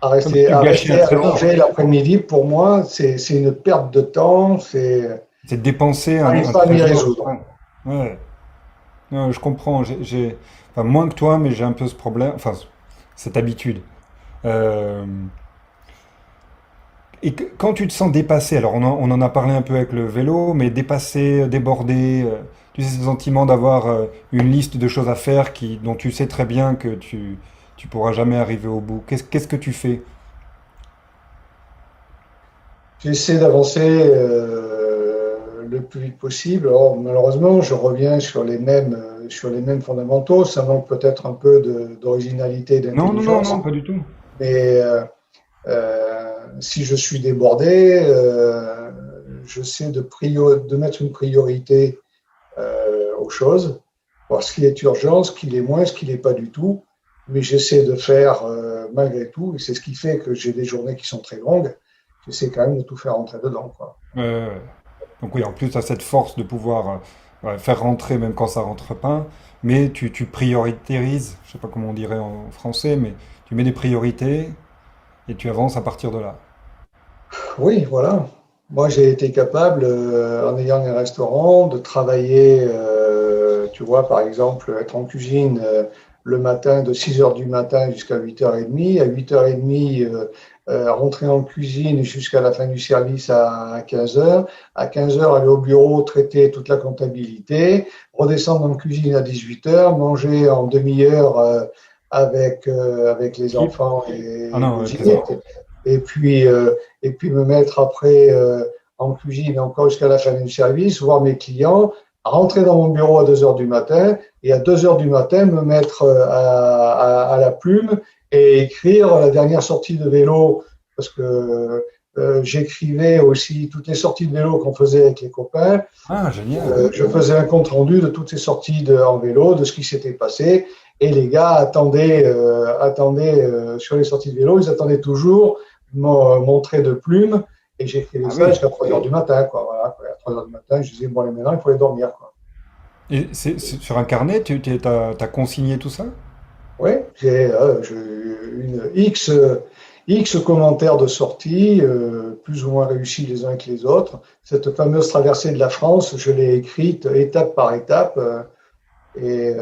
[SPEAKER 1] Comme si tu
[SPEAKER 2] à
[SPEAKER 1] gâchais un
[SPEAKER 2] rester
[SPEAKER 1] trésor.
[SPEAKER 2] allongé l'après-midi. Pour moi, c'est une perte de temps.
[SPEAKER 1] C'est de dépenser
[SPEAKER 2] J'arrive
[SPEAKER 1] un
[SPEAKER 2] pas à m'y
[SPEAKER 1] trésor.
[SPEAKER 2] résoudre.
[SPEAKER 1] Ouais. Ouais. Non, je comprends. Enfin, moins que toi, mais j'ai un peu ce problème, enfin, cette habitude. Euh, Quand tu te sens dépassé, alors on en a parlé un peu avec le vélo, mais dépassé, débordé, tu sais, ce sentiment d'avoir une liste de choses à faire dont tu sais très bien que tu pourras jamais arriver au bout. Qu'est-ce que tu fais?
[SPEAKER 2] J'essaie d'avancer le plus vite possible. Or, malheureusement, je reviens sur les mêmes fondamentaux. Ça manque peut-être un peu d'originalité et
[SPEAKER 1] Non, non, non,
[SPEAKER 2] d'intelligence.
[SPEAKER 1] non, pas du tout.
[SPEAKER 2] Mais si je suis débordé, j'essaie de mettre une priorité aux choses, voir ce qui est urgent, ce qui l'est moins, ce qui l'est pas du tout. Mais j'essaie de faire malgré tout, et c'est ce qui fait que j'ai des journées qui sont très longues. J'essaie quand même de tout faire rentrer dedans, quoi.
[SPEAKER 1] Euh, donc oui, en plus, tu as cette force de pouvoir ouais, faire rentrer même quand ça rentre pas, mais tu prioriterises, je sais pas comment on dirait en français, mais tu mets des priorités et tu avances à partir de là.
[SPEAKER 2] Oui, voilà. Moi, j'ai été capable, en ayant un restaurant, de travailler, tu vois, par exemple, être en cuisine le matin de 6 heures du matin jusqu'à 8h30, à 8h30, rentrer en cuisine jusqu'à la fin du service à 15 heures, à 15 heures, aller au bureau, traiter toute la comptabilité, redescendre en cuisine à 18 heures, manger en demi-heure avec les
[SPEAKER 1] Équipe?
[SPEAKER 2] enfants
[SPEAKER 1] Ah
[SPEAKER 2] et
[SPEAKER 1] non,
[SPEAKER 2] le
[SPEAKER 1] avec les
[SPEAKER 2] dîner.
[SPEAKER 1] enfants.
[SPEAKER 2] et puis me mettre après en cuisine encore jusqu'à la fin du service, voir mes clients, rentrer dans mon bureau à 2 heures du matin et à 2 heures du matin me mettre à la plume et écrire la dernière sortie de vélo parce que j'écrivais aussi toutes les sorties de vélo qu'on faisait avec les copains.
[SPEAKER 1] Ah, génial.
[SPEAKER 2] Je faisais un compte rendu de toutes ces sorties en vélo, de ce qui s'était passé. Et les gars attendaient sur les sorties de vélo, ils attendaient toujours mon trait de plume. Et j'écrivais
[SPEAKER 1] Ah
[SPEAKER 2] ça
[SPEAKER 1] oui.
[SPEAKER 2] jusqu'à 3 heures du matin. Quoi. Voilà, quoi. À 3 heures du matin, je disais, bon, allez, maintenant, il faut aller dormir. Quoi.
[SPEAKER 1] Et c'est sur un carnet, t'as consigné tout ça?
[SPEAKER 2] Oui, j'ai X commentaires de sortie, plus ou moins réussis les uns que les autres. Cette fameuse traversée de la France, je l'ai écrite étape par étape. Et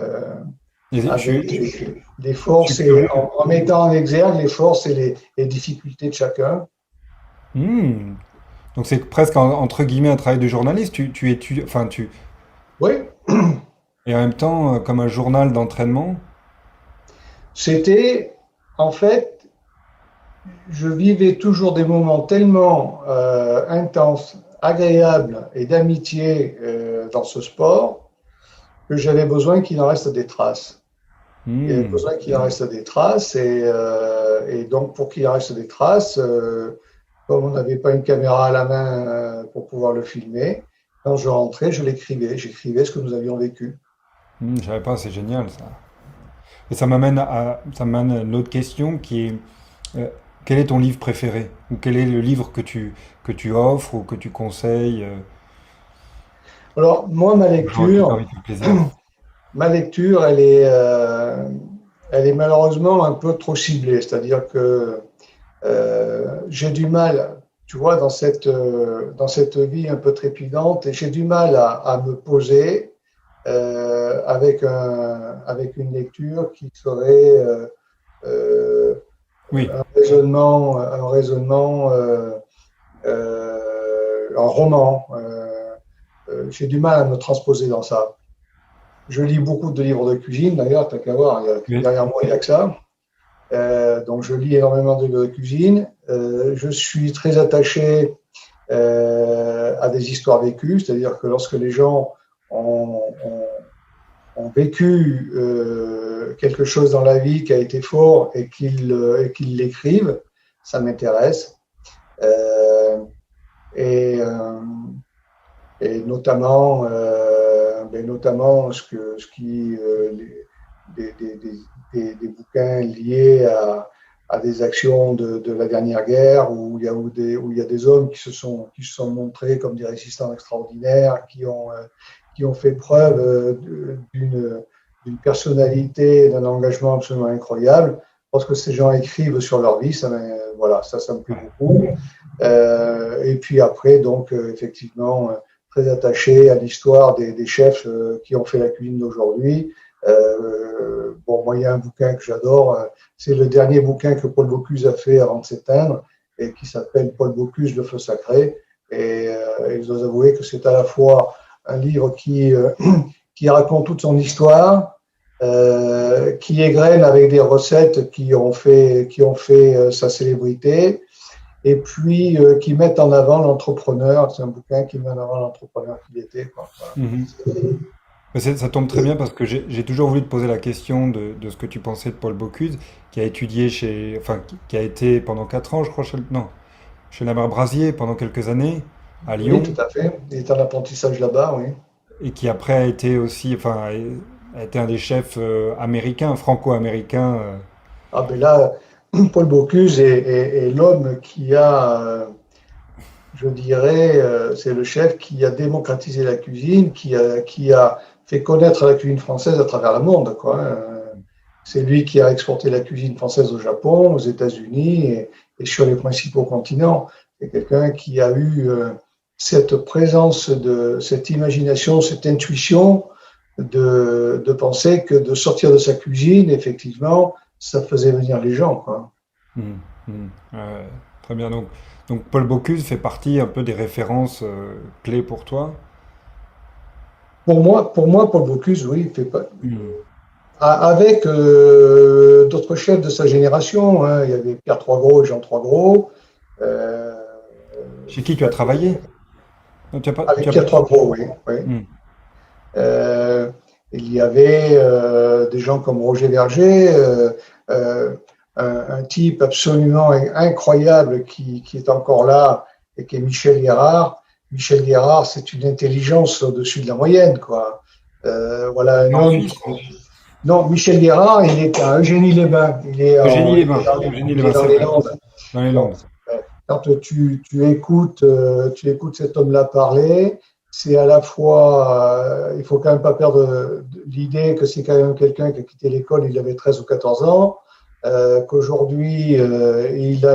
[SPEAKER 1] Et
[SPEAKER 2] avec les
[SPEAKER 1] je suis
[SPEAKER 2] forces et
[SPEAKER 1] curieux.
[SPEAKER 2] en mettant en exergue les forces et les difficultés de chacun.
[SPEAKER 1] Hmm. Donc c'est presque entre guillemets un travail de journaliste. Tu étudies, enfin
[SPEAKER 2] Oui,
[SPEAKER 1] et en même temps comme un journal d'entraînement.
[SPEAKER 2] c'était en fait, je vivais toujours des moments tellement intenses, agréables et d'amitié dans ce sport que j'avais besoin qu'il en reste des traces. Il y avait
[SPEAKER 1] Hmm.
[SPEAKER 2] besoin qu'il en reste des traces et donc pour qu'il en reste des traces, comme on n'avait pas une caméra à la main pour pouvoir le filmer, quand je rentrais, je l'écrivais, j'écrivais ce que nous avions vécu.
[SPEAKER 1] Hmm, je savais pas, c'est génial ça. Et ça m'amène à une autre question qui est euh, quel est ton livre préféré? Ou quel est le livre que tu offres ou que tu conseilles
[SPEAKER 2] Alors moi,
[SPEAKER 1] aux gens à qui tu as envie de faire plaisir?
[SPEAKER 2] ma lecture, elle est malheureusement un peu trop ciblée, c'est-à-dire que j'ai du mal, tu vois, dans cette vie un peu trépidante, et j'ai du mal à me poser avec une lecture qui serait euh,
[SPEAKER 1] Oui.
[SPEAKER 2] un raisonnement, un roman. J'ai du mal à me transposer dans ça. Je lis beaucoup de livres de cuisine, d'ailleurs, t'as qu'à voir,
[SPEAKER 1] Oui.
[SPEAKER 2] derrière moi, il n'y a que ça. Donc, je lis énormément de livres de cuisine. Je suis très attaché à des histoires vécues, c'est-à-dire que lorsque les gens ont, ont, ont vécu quelque chose dans la vie qui a été fort qu'ils l'écrivent, ça m'intéresse. Euh, et, euh, et notamment ce qui, des bouquins liés à des actions de la dernière guerre où il y a des hommes qui se sont montrés comme des résistants extraordinaires, qui ont fait preuve d'une personnalité, d'un engagement absolument incroyable. Parce que ces gens écrivent sur leur vie, voilà, ça me plaît
[SPEAKER 1] Ouais.
[SPEAKER 2] beaucoup. Et puis après, donc, effectivement, très attaché à l'histoire des chefs qui ont fait la cuisine d'aujourd'hui. Bon, moi, il y a un bouquin que j'adore. C'est le dernier bouquin que Paul Bocuse a fait avant de s'éteindre et qui s'appelle Paul Bocuse, le feu sacré. Et je dois avouer que c'est à la fois un livre qui raconte toute son histoire, qui égrène avec des recettes qui ont fait sa célébrité, et puis qui mettent en avant l'entrepreneur. C'est un bouquin qui met en avant l'entrepreneur qu'il était. Quoi. Voilà.
[SPEAKER 1] Mhm. Mais ça tombe très bien parce que j'ai toujours voulu te poser la question de ce que tu pensais de Paul Bocuse, qui a étudié enfin, qui a été pendant 4 ans, je crois, non, chez la mère Brasier pendant quelques années à
[SPEAKER 2] Oui,
[SPEAKER 1] Lyon,
[SPEAKER 2] tout à fait. Il est en apprentissage là-bas, oui.
[SPEAKER 1] et qui après a été aussi, enfin, a été un des chefs américains, franco-américains.
[SPEAKER 2] Ah ben là, Paul Bocuse est l'homme qui a, je dirais, c'est le chef qui a démocratisé la cuisine, qui a fait connaître la cuisine française à travers le monde, quoi. C'est lui qui a exporté la cuisine française au Japon, aux États-Unis et sur les principaux continents. C'est quelqu'un qui a eu cette présence, cette imagination, cette intuition de penser que de sortir de sa cuisine, effectivement, ça faisait venir les gens, quoi.
[SPEAKER 1] Mhm, mhm. Très bien. Donc Paul Bocuse fait partie un peu des références clés pour toi.
[SPEAKER 2] Pour moi, Paul Bocuse, oui, il fait pas,
[SPEAKER 1] Mhm.
[SPEAKER 2] avec d'autres chefs de sa génération. Hein. Il y avait Pierre Troisgros et Jean Troisgros. Euh,
[SPEAKER 1] Chez qui tu as travaillé? Non, tu
[SPEAKER 2] avec
[SPEAKER 1] as pas
[SPEAKER 2] Pierre
[SPEAKER 1] travaillé.
[SPEAKER 2] Troisgros, oui. Oui.
[SPEAKER 1] Hmm.
[SPEAKER 2] Euh, il y avait des gens comme Roger Verger, euh, un type absolument incroyable qui est encore là et qui est Michel Guérard. Michel Guérard, c'est une intelligence au-dessus de la moyenne, quoi. Voilà un
[SPEAKER 1] En
[SPEAKER 2] homme
[SPEAKER 1] Suisse?
[SPEAKER 2] qui... Non, Michel Guérard, il est à Eugénie-les-Bains. Il est
[SPEAKER 1] Eugénie-les-Bains.
[SPEAKER 2] il est
[SPEAKER 1] Eugénie-les-Bains,
[SPEAKER 2] dans
[SPEAKER 1] c'est
[SPEAKER 2] les
[SPEAKER 1] vrai.
[SPEAKER 2] Landes.
[SPEAKER 1] Dans les
[SPEAKER 2] Donc,
[SPEAKER 1] Landes.
[SPEAKER 2] quand tu écoutes cet homme-là parler, c'est à la fois, il faut quand même pas perdre l'idée que c'est quand même quelqu'un qui a quitté l'école, il avait 13 ou 14 ans, qu'aujourd'hui, il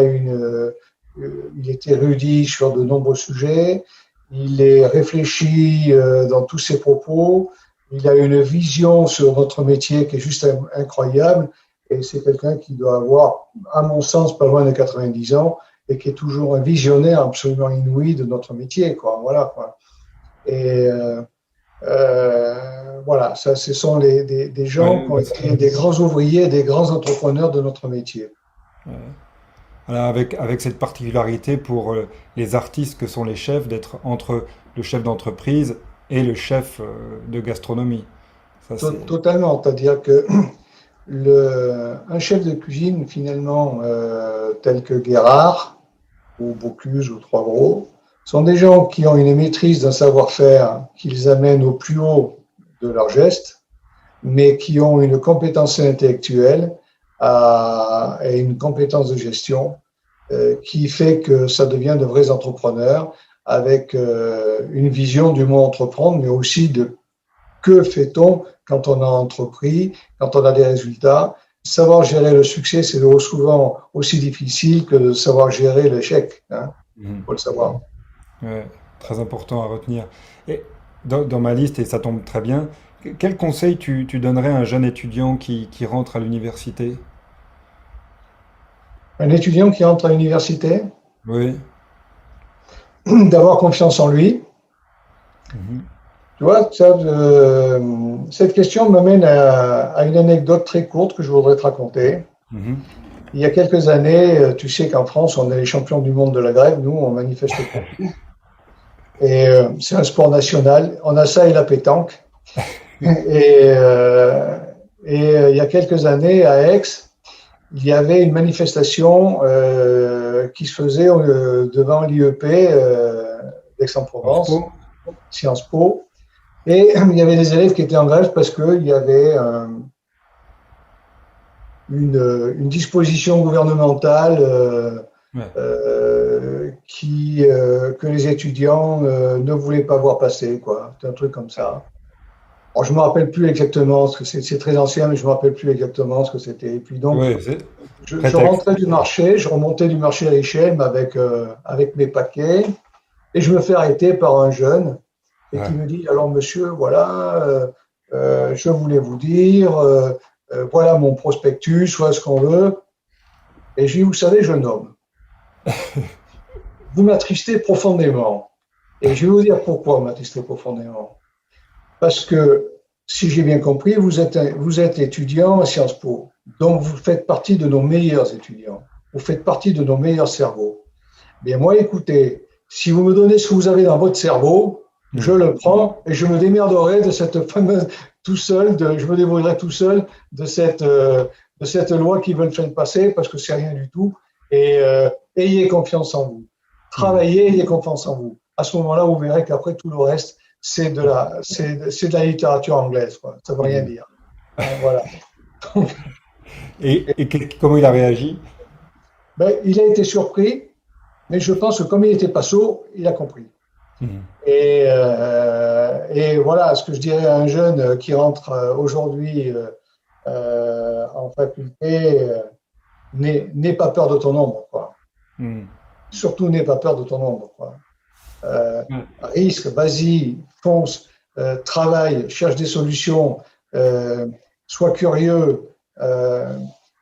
[SPEAKER 2] est érudit sur de nombreux sujets, il est réfléchi dans tous ses propos, il a une vision sur notre métier qui est juste incroyable, et c'est quelqu'un qui doit avoir, à mon sens, pas loin de 90 ans, et qui est toujours un visionnaire absolument inouï de notre métier, quoi. Voilà, quoi. Et voilà, ça, ce sont des gens
[SPEAKER 1] Ouais,
[SPEAKER 2] qui ont été des grands ouvriers, des grands entrepreneurs de notre métier.
[SPEAKER 1] voilà, avec cette particularité pour les artistes que sont les chefs d'être entre le chef d'entreprise et le chef de gastronomie. Ça, c'est.
[SPEAKER 2] Totalement, c'est-à-dire que un chef de cuisine, finalement, tel que Guérard, ou Bocuse, ou Trois Gros, sont des gens qui ont une maîtrise d'un savoir-faire qu'ils amènent au plus haut de leur geste, mais qui ont une compétence intellectuelle et une compétence de gestion qui fait que ça devient de vrais entrepreneurs avec une vision du mot entreprendre, mais aussi de que fait-on quand on a entrepris, quand on a des résultats. Savoir gérer le succès, c'est souvent aussi difficile que de savoir gérer l'échec. Hein,
[SPEAKER 1] Mhm.
[SPEAKER 2] faut le savoir.
[SPEAKER 1] Ouais, très important à retenir. Et dans ma liste, et ça tombe très bien, quel conseil tu donnerais à un jeune étudiant qui rentre à l'université?
[SPEAKER 2] Un étudiant qui entre à l'université,
[SPEAKER 1] Oui.
[SPEAKER 2] d'avoir confiance en lui.
[SPEAKER 1] Mhm.
[SPEAKER 2] Tu vois, cette question m'amène à une anecdote très courte que je voudrais te raconter.
[SPEAKER 1] Mhm.
[SPEAKER 2] Il y a quelques années, tu sais qu'en France, on est les champions du monde de la grève. Nous, on manifeste pas. Et c'est un sport national. On a ça et la pétanque. Et, euh, il y a quelques années, à Aix, il y avait une manifestation qui se faisait devant l'IEP
[SPEAKER 1] Sciences
[SPEAKER 2] d'Aix-en-Provence,
[SPEAKER 1] Po?
[SPEAKER 2] Sciences Po. Et il y avait des élèves qui étaient en grève parce qu'il y avait une disposition gouvernementale
[SPEAKER 1] Ouais.
[SPEAKER 2] que les étudiants ne voulaient pas voir passer, quoi. C'est un truc comme ça. Alors, je ne me rappelle plus exactement, ce que c'est très ancien, mais je ne me rappelle plus exactement ce que c'était. Et puis donc,
[SPEAKER 1] Ouais, c'est
[SPEAKER 2] je
[SPEAKER 1] prétexte.
[SPEAKER 2] rentrais du marché, je remontais du marché à l'échelle avec mes paquets, et je me fais arrêter par un jeune et qui
[SPEAKER 1] Ouais.
[SPEAKER 2] me dit, alors monsieur, voilà, je voulais vous dire, voilà mon prospectus, voilà ce qu'on veut. Et je dis, vous savez, jeune homme, vous m'attristez profondément. Et je vais vous dire pourquoi vous m'attristez profondément. Parce que, si j'ai bien compris, vous êtes étudiant à Sciences Po. Donc, vous faites partie de nos meilleurs étudiants. Vous faites partie de nos meilleurs cerveaux. Bien, moi, écoutez, si vous me donnez ce que vous avez dans votre cerveau, je
[SPEAKER 1] Hmm.
[SPEAKER 2] le prends et je me démerderai de cette fameuse, je me débrouillerai tout seul de cette loi qu'ils veulent faire passer parce que c'est rien du tout. Et ayez confiance en vous.
[SPEAKER 1] Hmm.
[SPEAKER 2] Travaillez, ayez confiance en vous. À ce moment-là, vous verrez qu'après tout le reste, c'est de la littérature anglaise, quoi. Ça veut rien
[SPEAKER 1] Hmm.
[SPEAKER 2] dire. Hein, voilà.
[SPEAKER 1] Comment il a réagi?
[SPEAKER 2] Ben, il a été surpris, mais je pense que comme il n'était pas sourd, il a compris.
[SPEAKER 1] Hmm.
[SPEAKER 2] Et voilà ce que je dirais à un jeune qui rentre aujourd'hui en faculté, n'aie pas peur de ton ombre, quoi.
[SPEAKER 1] Hmm.
[SPEAKER 2] Surtout n'aie pas peur de ton ombre, quoi. Euh,
[SPEAKER 1] Ouais.
[SPEAKER 2] Risque, vas-y, fonce, travaille, cherche des solutions, euh, sois curieux, euh,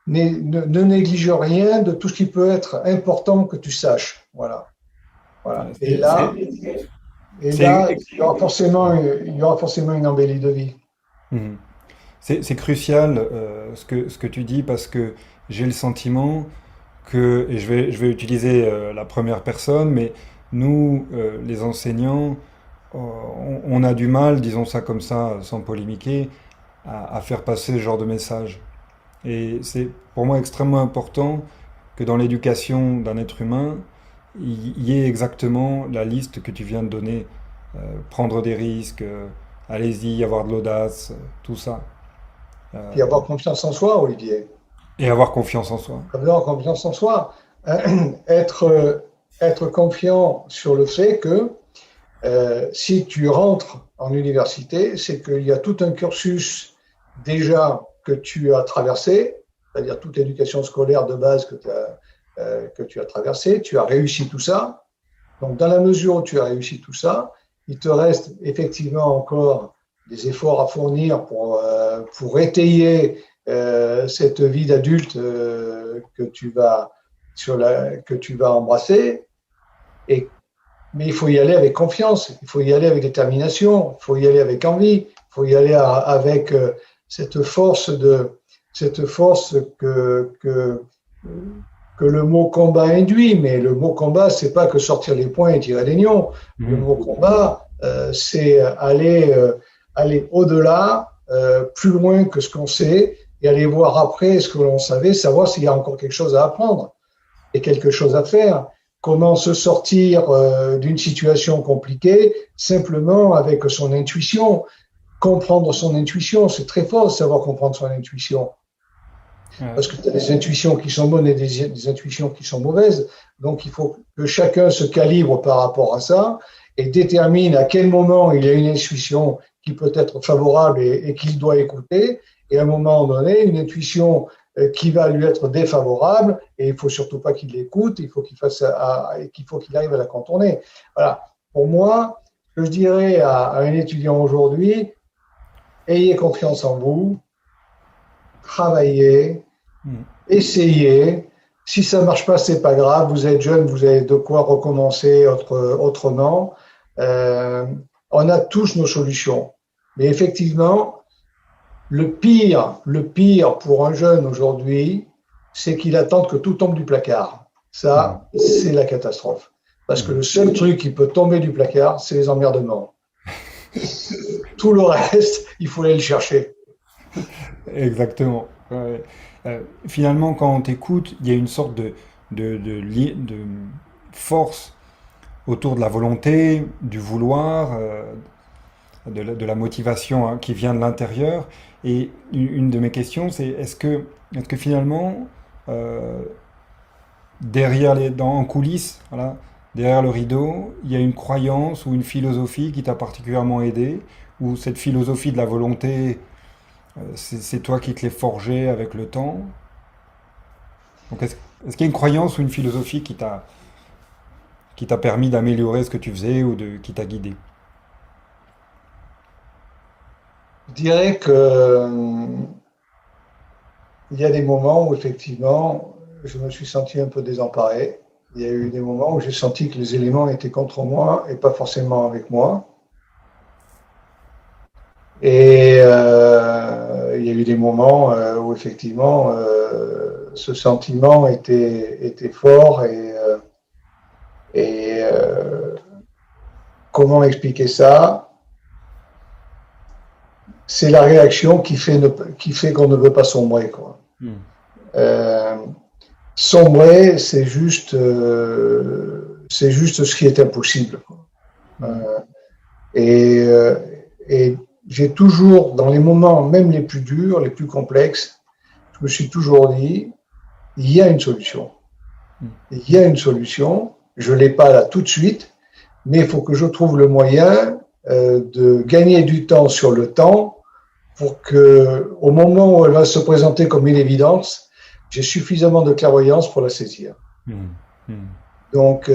[SPEAKER 2] ne néglige rien de tout ce qui peut être important que tu saches. Voilà. Voilà.
[SPEAKER 1] Ouais,
[SPEAKER 2] Et
[SPEAKER 1] c'est-
[SPEAKER 2] là, il y aura forcément une embellie de vie.
[SPEAKER 1] Hmm. C'est crucial ce que tu dis parce que j'ai le sentiment que, et je vais utiliser la première personne, mais nous, les enseignants, on a du mal, disons ça comme ça, sans polémiquer, à faire passer ce genre de message. Et c'est pour moi extrêmement important que dans l'éducation d'un être humain, il y ait exactement la liste que tu viens de donner. Prendre des risques, allez-y, avoir de l'audace, tout ça. Euh,
[SPEAKER 2] Puis avoir confiance en soi, Olivier.
[SPEAKER 1] et avoir confiance en soi.
[SPEAKER 2] Avoir confiance en soi. Être, être confiant sur le fait que si tu rentres en université, c'est qu'il y a tout un cursus déjà que tu as traversé, c'est-à-dire toute l'éducation scolaire de base que tu as traversé, tu as réussi tout ça. Donc, dans la mesure où tu as réussi tout ça, il te reste effectivement encore des efforts à fournir pour étayer cette vie d'adulte que tu vas embrasser. Et mais il faut y aller avec confiance, il faut y aller avec détermination, il faut y aller avec envie, il faut y aller avec cette force que le mot combat induit. Mais le mot combat, c'est pas que sortir les poings et tirer les nions. Le
[SPEAKER 1] Mhm.
[SPEAKER 2] mot combat, c'est aller au-delà, plus loin que ce qu'on sait, et aller voir après ce que l'on savait, savoir s'il y a encore quelque chose à apprendre et quelque chose à faire. Comment se sortir d'une situation compliquée simplement avec son intuition. Comprendre son intuition, c'est très fort de savoir comprendre son intuition.
[SPEAKER 1] Ouais.
[SPEAKER 2] Parce que tu as des intuitions qui sont bonnes et des intuitions qui sont mauvaises. Donc, il faut que chacun se calibre par rapport à ça et détermine à quel moment il y a une intuition qui peut être favorable et qu'il doit écouter. Et à un moment donné, une intuition qui va lui être défavorable et il faut surtout pas qu'il l'écoute, il faut qu'il arrive à la contourner. Voilà. Pour moi, ce que je dirais à un étudiant aujourd'hui, ayez confiance en vous, travaillez,
[SPEAKER 1] Mhm.
[SPEAKER 2] essayez. Si ça marche pas, c'est pas grave. Vous êtes jeune, vous avez de quoi recommencer autrement. Euh, on a tous nos solutions. Mais effectivement, le pire pour un jeune aujourd'hui, c'est qu'il attend que tout tombe du placard.
[SPEAKER 1] Mhm.
[SPEAKER 2] Ça, c'est la catastrophe. Parce que le
[SPEAKER 1] Mhm.
[SPEAKER 2] seul truc qui peut tomber du placard, c'est les emmerdements. Tout le reste, il faut aller le chercher.
[SPEAKER 1] Exactement. Ouais. Finalement, quand on t'écoute, il y a une sorte de force autour de la volonté, du vouloir, de la motivation hein, qui vient de l'intérieur. Et une de mes questions, c'est est-ce que finalement, euh, en coulisses, voilà, derrière le rideau, il y a une croyance ou une philosophie qui t'a particulièrement aidé, ou cette philosophie de la volonté, c'est toi qui te l'es forgée avec le temps? Donc est-ce qu'il y a une croyance ou une philosophie qui t'a permis d'améliorer ce que tu faisais qui t'a guidé?
[SPEAKER 2] Je dirais que il y a des moments où effectivement, je me suis senti un peu désemparé. Il y a eu des moments où j'ai senti que les éléments étaient contre moi et pas forcément avec moi. Et il y a eu des moments où effectivement ce sentiment était fort et comment expliquer ça? C'est la réaction qui fait qu'on ne veut pas sombrer, quoi.
[SPEAKER 1] Hmm.
[SPEAKER 2] Euh, Sombrer, c'est juste ce qui est impossible, quoi.
[SPEAKER 1] Hmm.
[SPEAKER 2] Euh, et, euh, et j'ai toujours, dans les moments même les plus durs, les plus complexes, je me suis toujours dit, il y a une solution.
[SPEAKER 1] Hmm.
[SPEAKER 2] Il y a une solution. Je ne l'ai pas là tout de suite, mais il faut que je trouve le moyen de gagner du temps sur le temps pour que, au moment où elle va se présenter comme une évidence, j'ai suffisamment de clairvoyance pour la saisir.
[SPEAKER 1] Hmm. Hmm.
[SPEAKER 2] Donc,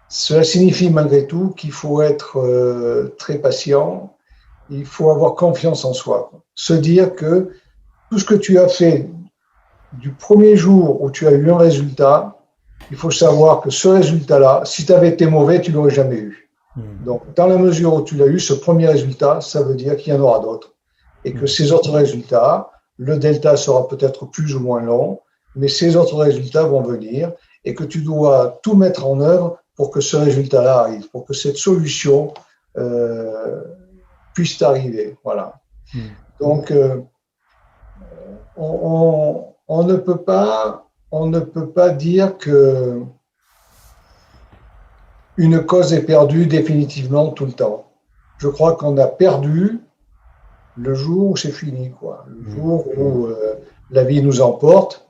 [SPEAKER 2] cela signifie malgré tout qu'il faut être très patient, il faut avoir confiance en soi. Se dire que tout ce que tu as fait du premier jour où tu as eu un résultat, il faut savoir que ce résultat-là, si tu avais été mauvais, tu ne l'aurais jamais eu.
[SPEAKER 1] Hmm.
[SPEAKER 2] Donc, dans la mesure où tu l'as eu, ce premier résultat, ça veut dire qu'il y en aura d'autres. et que ces autres résultats, le delta sera peut-être plus ou moins long, mais ces autres résultats vont venir et que tu dois tout mettre en œuvre pour que ce résultat-là arrive, pour que cette solution puisse arriver. Voilà. Donc, on ne peut pas dire que une cause est perdue définitivement tout le temps. Je crois qu'on a perdu le jour où c'est fini, quoi. Le jour où la vie nous emporte.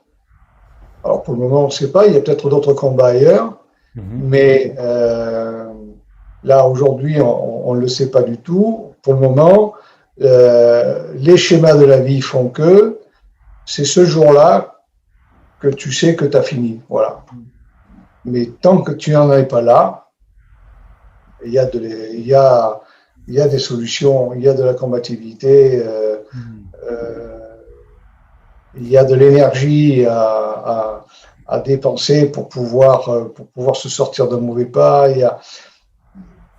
[SPEAKER 2] Alors pour le moment, on ne sait pas, il y a peut-être d'autres combats ailleurs, mais là, aujourd'hui, on ne le sait pas du tout. Pour le moment, les schémas de la vie font que c'est ce jour-là que tu sais que tu as fini. Voilà. Mais tant que tu n'en es pas là, il y a des solutions, il y a de la combativité, il y a de l'énergie à dépenser pour pouvoir se sortir d'un mauvais pas. Il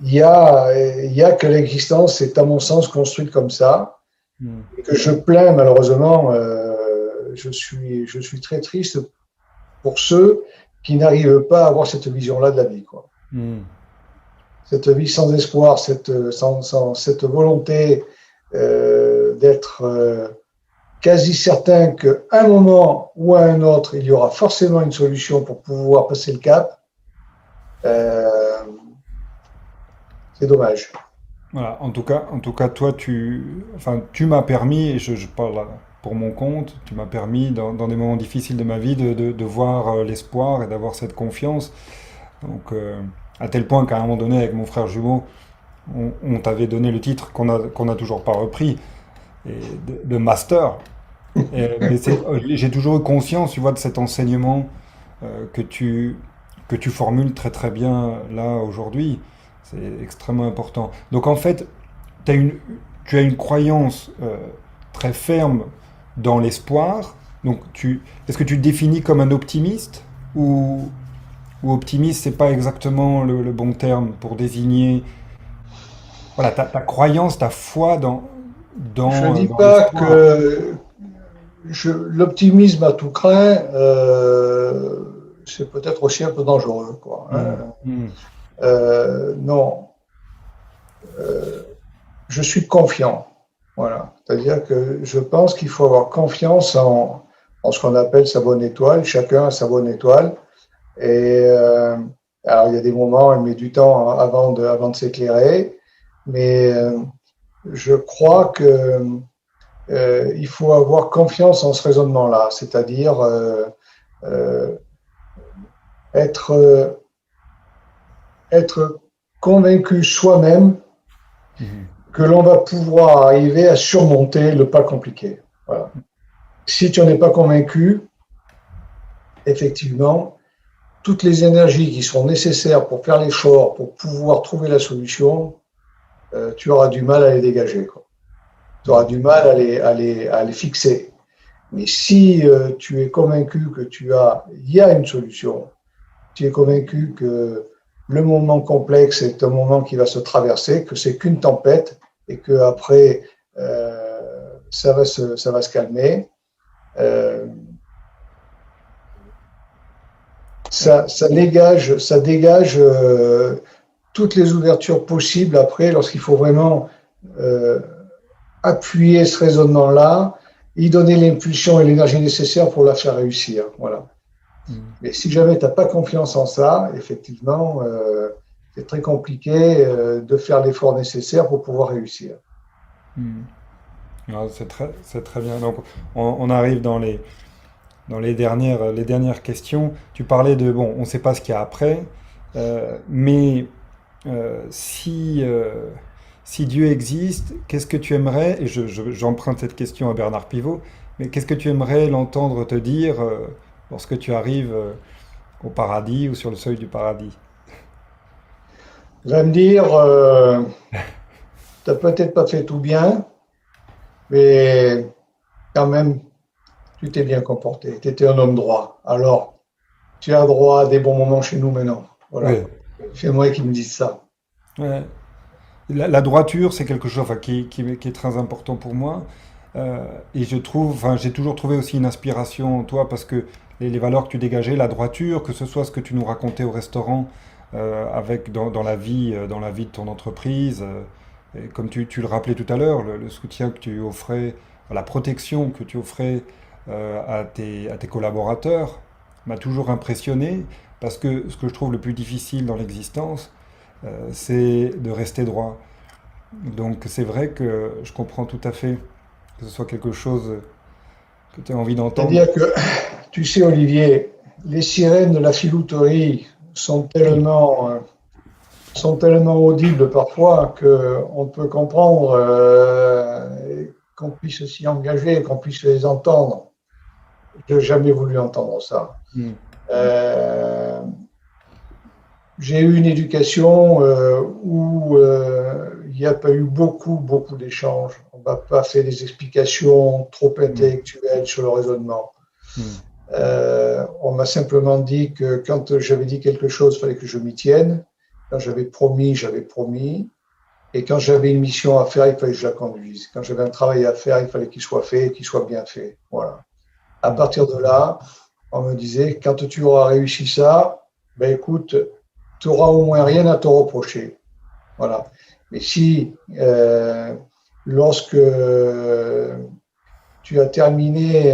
[SPEAKER 2] y a que l'existence est, à mon sens, construite comme ça. Et que je plains, malheureusement, je suis très triste pour ceux qui n'arrivent pas à avoir cette vision-là de la vie, quoi. Cette vie sans espoir, cette volonté d'être quasi certain qu'à un moment ou à un autre, il y aura forcément une solution pour pouvoir passer le cap. C'est dommage.
[SPEAKER 1] Voilà, en tout cas, toi, tu m'as permis, et je parle pour mon compte, tu m'as permis dans des moments difficiles de ma vie de voir l'espoir et d'avoir cette confiance. Donc, à tel point qu'à un moment donné, avec mon frère jumeau, on t'avait donné le titre qu'on a toujours pas repris, et de master. Mais j'ai toujours eu conscience, tu vois, de cet enseignement que tu formules très très bien là aujourd'hui. C'est extrêmement important. Donc en fait, tu as une croyance très ferme dans l'espoir. Donc est-ce que tu te définis comme un optimiste ou optimiste, c'est pas exactement le bon terme pour désigner voilà, ta croyance, ta foi
[SPEAKER 2] Je ne dis
[SPEAKER 1] dans
[SPEAKER 2] pas
[SPEAKER 1] l'espoir.
[SPEAKER 2] que l'optimisme à tout craint, c'est peut-être aussi un peu dangereux, quoi,
[SPEAKER 1] Hmm,
[SPEAKER 2] hein.
[SPEAKER 1] hmm,
[SPEAKER 2] Non, je suis confiant. Voilà. C'est-à-dire que je pense qu'il faut avoir confiance en ce qu'on appelle sa bonne étoile. Chacun a sa bonne étoile. Et alors, il y a des moments, il met du temps avant de s'éclairer, mais je crois que il faut avoir confiance en ce raisonnement-là, c'est-à-dire euh, être, être convaincu soi-même
[SPEAKER 1] hmm.
[SPEAKER 2] que l'on va pouvoir arriver à surmonter le pas compliqué. Voilà. Si tu n'en es pas convaincu, effectivement, toutes les énergies qui seront nécessaires pour faire l'effort, pour pouvoir trouver la solution, tu auras du mal à les dégager, quoi. Tu auras du mal à les fixer. Mais si tu es convaincu il y a une solution, tu es convaincu que le moment complexe est un moment qui va se traverser, que c'est qu'une tempête et que après ça va se calmer. Euh, ça dégage toutes les ouvertures possibles après lorsqu'il faut vraiment euh, appuyer ce raisonnement-là, y donner l'impulsion et l'énergie nécessaire pour la faire réussir. Voilà.
[SPEAKER 1] Hmm.
[SPEAKER 2] Mais si jamais tu n'as pas confiance en ça, effectivement, c'est très compliqué de faire l'effort nécessaire pour pouvoir réussir.
[SPEAKER 1] Hmm. Ah, c'est très bien. Donc, on arrive dans les dernières questions. Tu parlais de, bon, on ne sait pas ce qu'il y a après, mais si Dieu existe, qu'est-ce que tu aimerais, et j'emprunte cette question à Bernard Pivot, mais qu'est-ce que tu aimerais l'entendre te dire lorsque tu arrives au paradis ou sur le seuil du paradis?
[SPEAKER 2] Il va me dire, tu n'as peut-être pas fait tout bien, mais quand même, tu t'es bien comporté. Tu étais un homme droit. Alors, tu as droit à des bons moments chez nous maintenant. Voilà.
[SPEAKER 1] Oui.
[SPEAKER 2] C'est moi qui me dis ça.
[SPEAKER 1] Ouais. la droiture, c'est quelque chose enfin, qui est très important pour moi. Et j'ai toujours trouvé aussi une inspiration en toi parce que les valeurs que tu dégageais, la droiture, que ce soit ce que tu nous racontais au restaurant, dans la vie de ton entreprise, et comme tu le rappelais tout à l'heure, le soutien que tu offrais, la protection que tu offrais à tes collaborateurs m'a toujours impressionné parce que ce que je trouve le plus difficile dans l'existence, c'est de rester droit. Donc c'est vrai que je comprends tout à fait que ce soit quelque chose que tu as envie d'entendre.
[SPEAKER 2] C'est-à-dire que, tu sais, Olivier, les sirènes de la filouterie sont tellement audibles parfois qu'on peut comprendre qu'on puisse s'y engager, qu'on puisse les entendre. Je n'ai jamais voulu entendre ça.
[SPEAKER 1] Mm.
[SPEAKER 2] Euh, j'ai eu une éducation où il n'y a pas eu beaucoup d'échanges. On ne m'a pas fait des explications trop intellectuelles sur le raisonnement.
[SPEAKER 1] Mm.
[SPEAKER 2] On m'a simplement dit que quand j'avais dit quelque chose, il fallait que je m'y tienne. Quand j'avais promis, j'avais promis. Et quand j'avais une mission à faire, il fallait que je la conduise. Quand j'avais un travail à faire, il fallait qu'il soit fait et qu'il soit bien fait. Voilà. À partir de là, on me disait, quand tu auras réussi ça, ben écoute, tu n'auras au moins rien à te reprocher. Voilà. Mais si, lorsque tu as terminé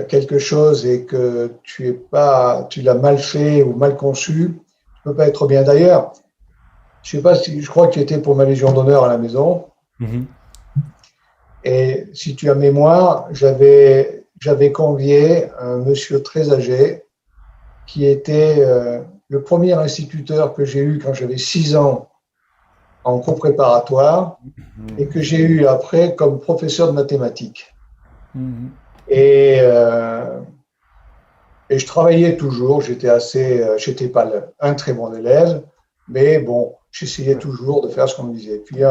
[SPEAKER 2] quelque chose et que tu l'as mal fait ou mal conçu, tu peux pas être bien. D'ailleurs, je sais pas si, je crois que tu étais pour ma Légion d'honneur à la maison.
[SPEAKER 1] Mhm.
[SPEAKER 2] Et si tu as mémoire, j'avais convié un monsieur très âgé qui était le premier instituteur que j'ai eu quand j'avais 6 ans en cours préparatoire et que j'ai eu après comme professeur de mathématiques.
[SPEAKER 1] Mhm.
[SPEAKER 2] Et je travaillais toujours, j'étais pas un très bon élève, mais bon, j'essayais toujours de faire ce qu'on me disait. Puis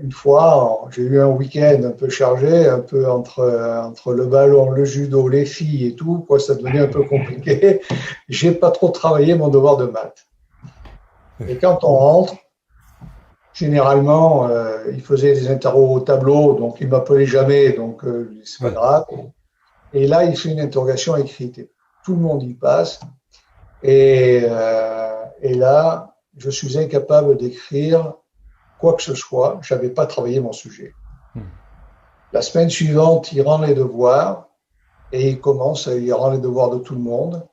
[SPEAKER 2] une fois, j'ai eu un week-end un peu chargé, un peu entre le ballon, le judo, les filles et tout, quoi, ça devenait un peu compliqué. J'ai pas trop travaillé mon devoir de maths. Et quand on rentre, généralement, il faisait des interros au tableau, donc il m'appelait jamais, donc c'est pas grave. Et là, il fait une interrogation écrite. Et tout le monde y passe. Et là, je suis incapable d'écrire quoi que ce soit. Je n'avais pas travaillé mon sujet. La semaine suivante, il rend les devoirs et il rend les devoirs de tout le monde.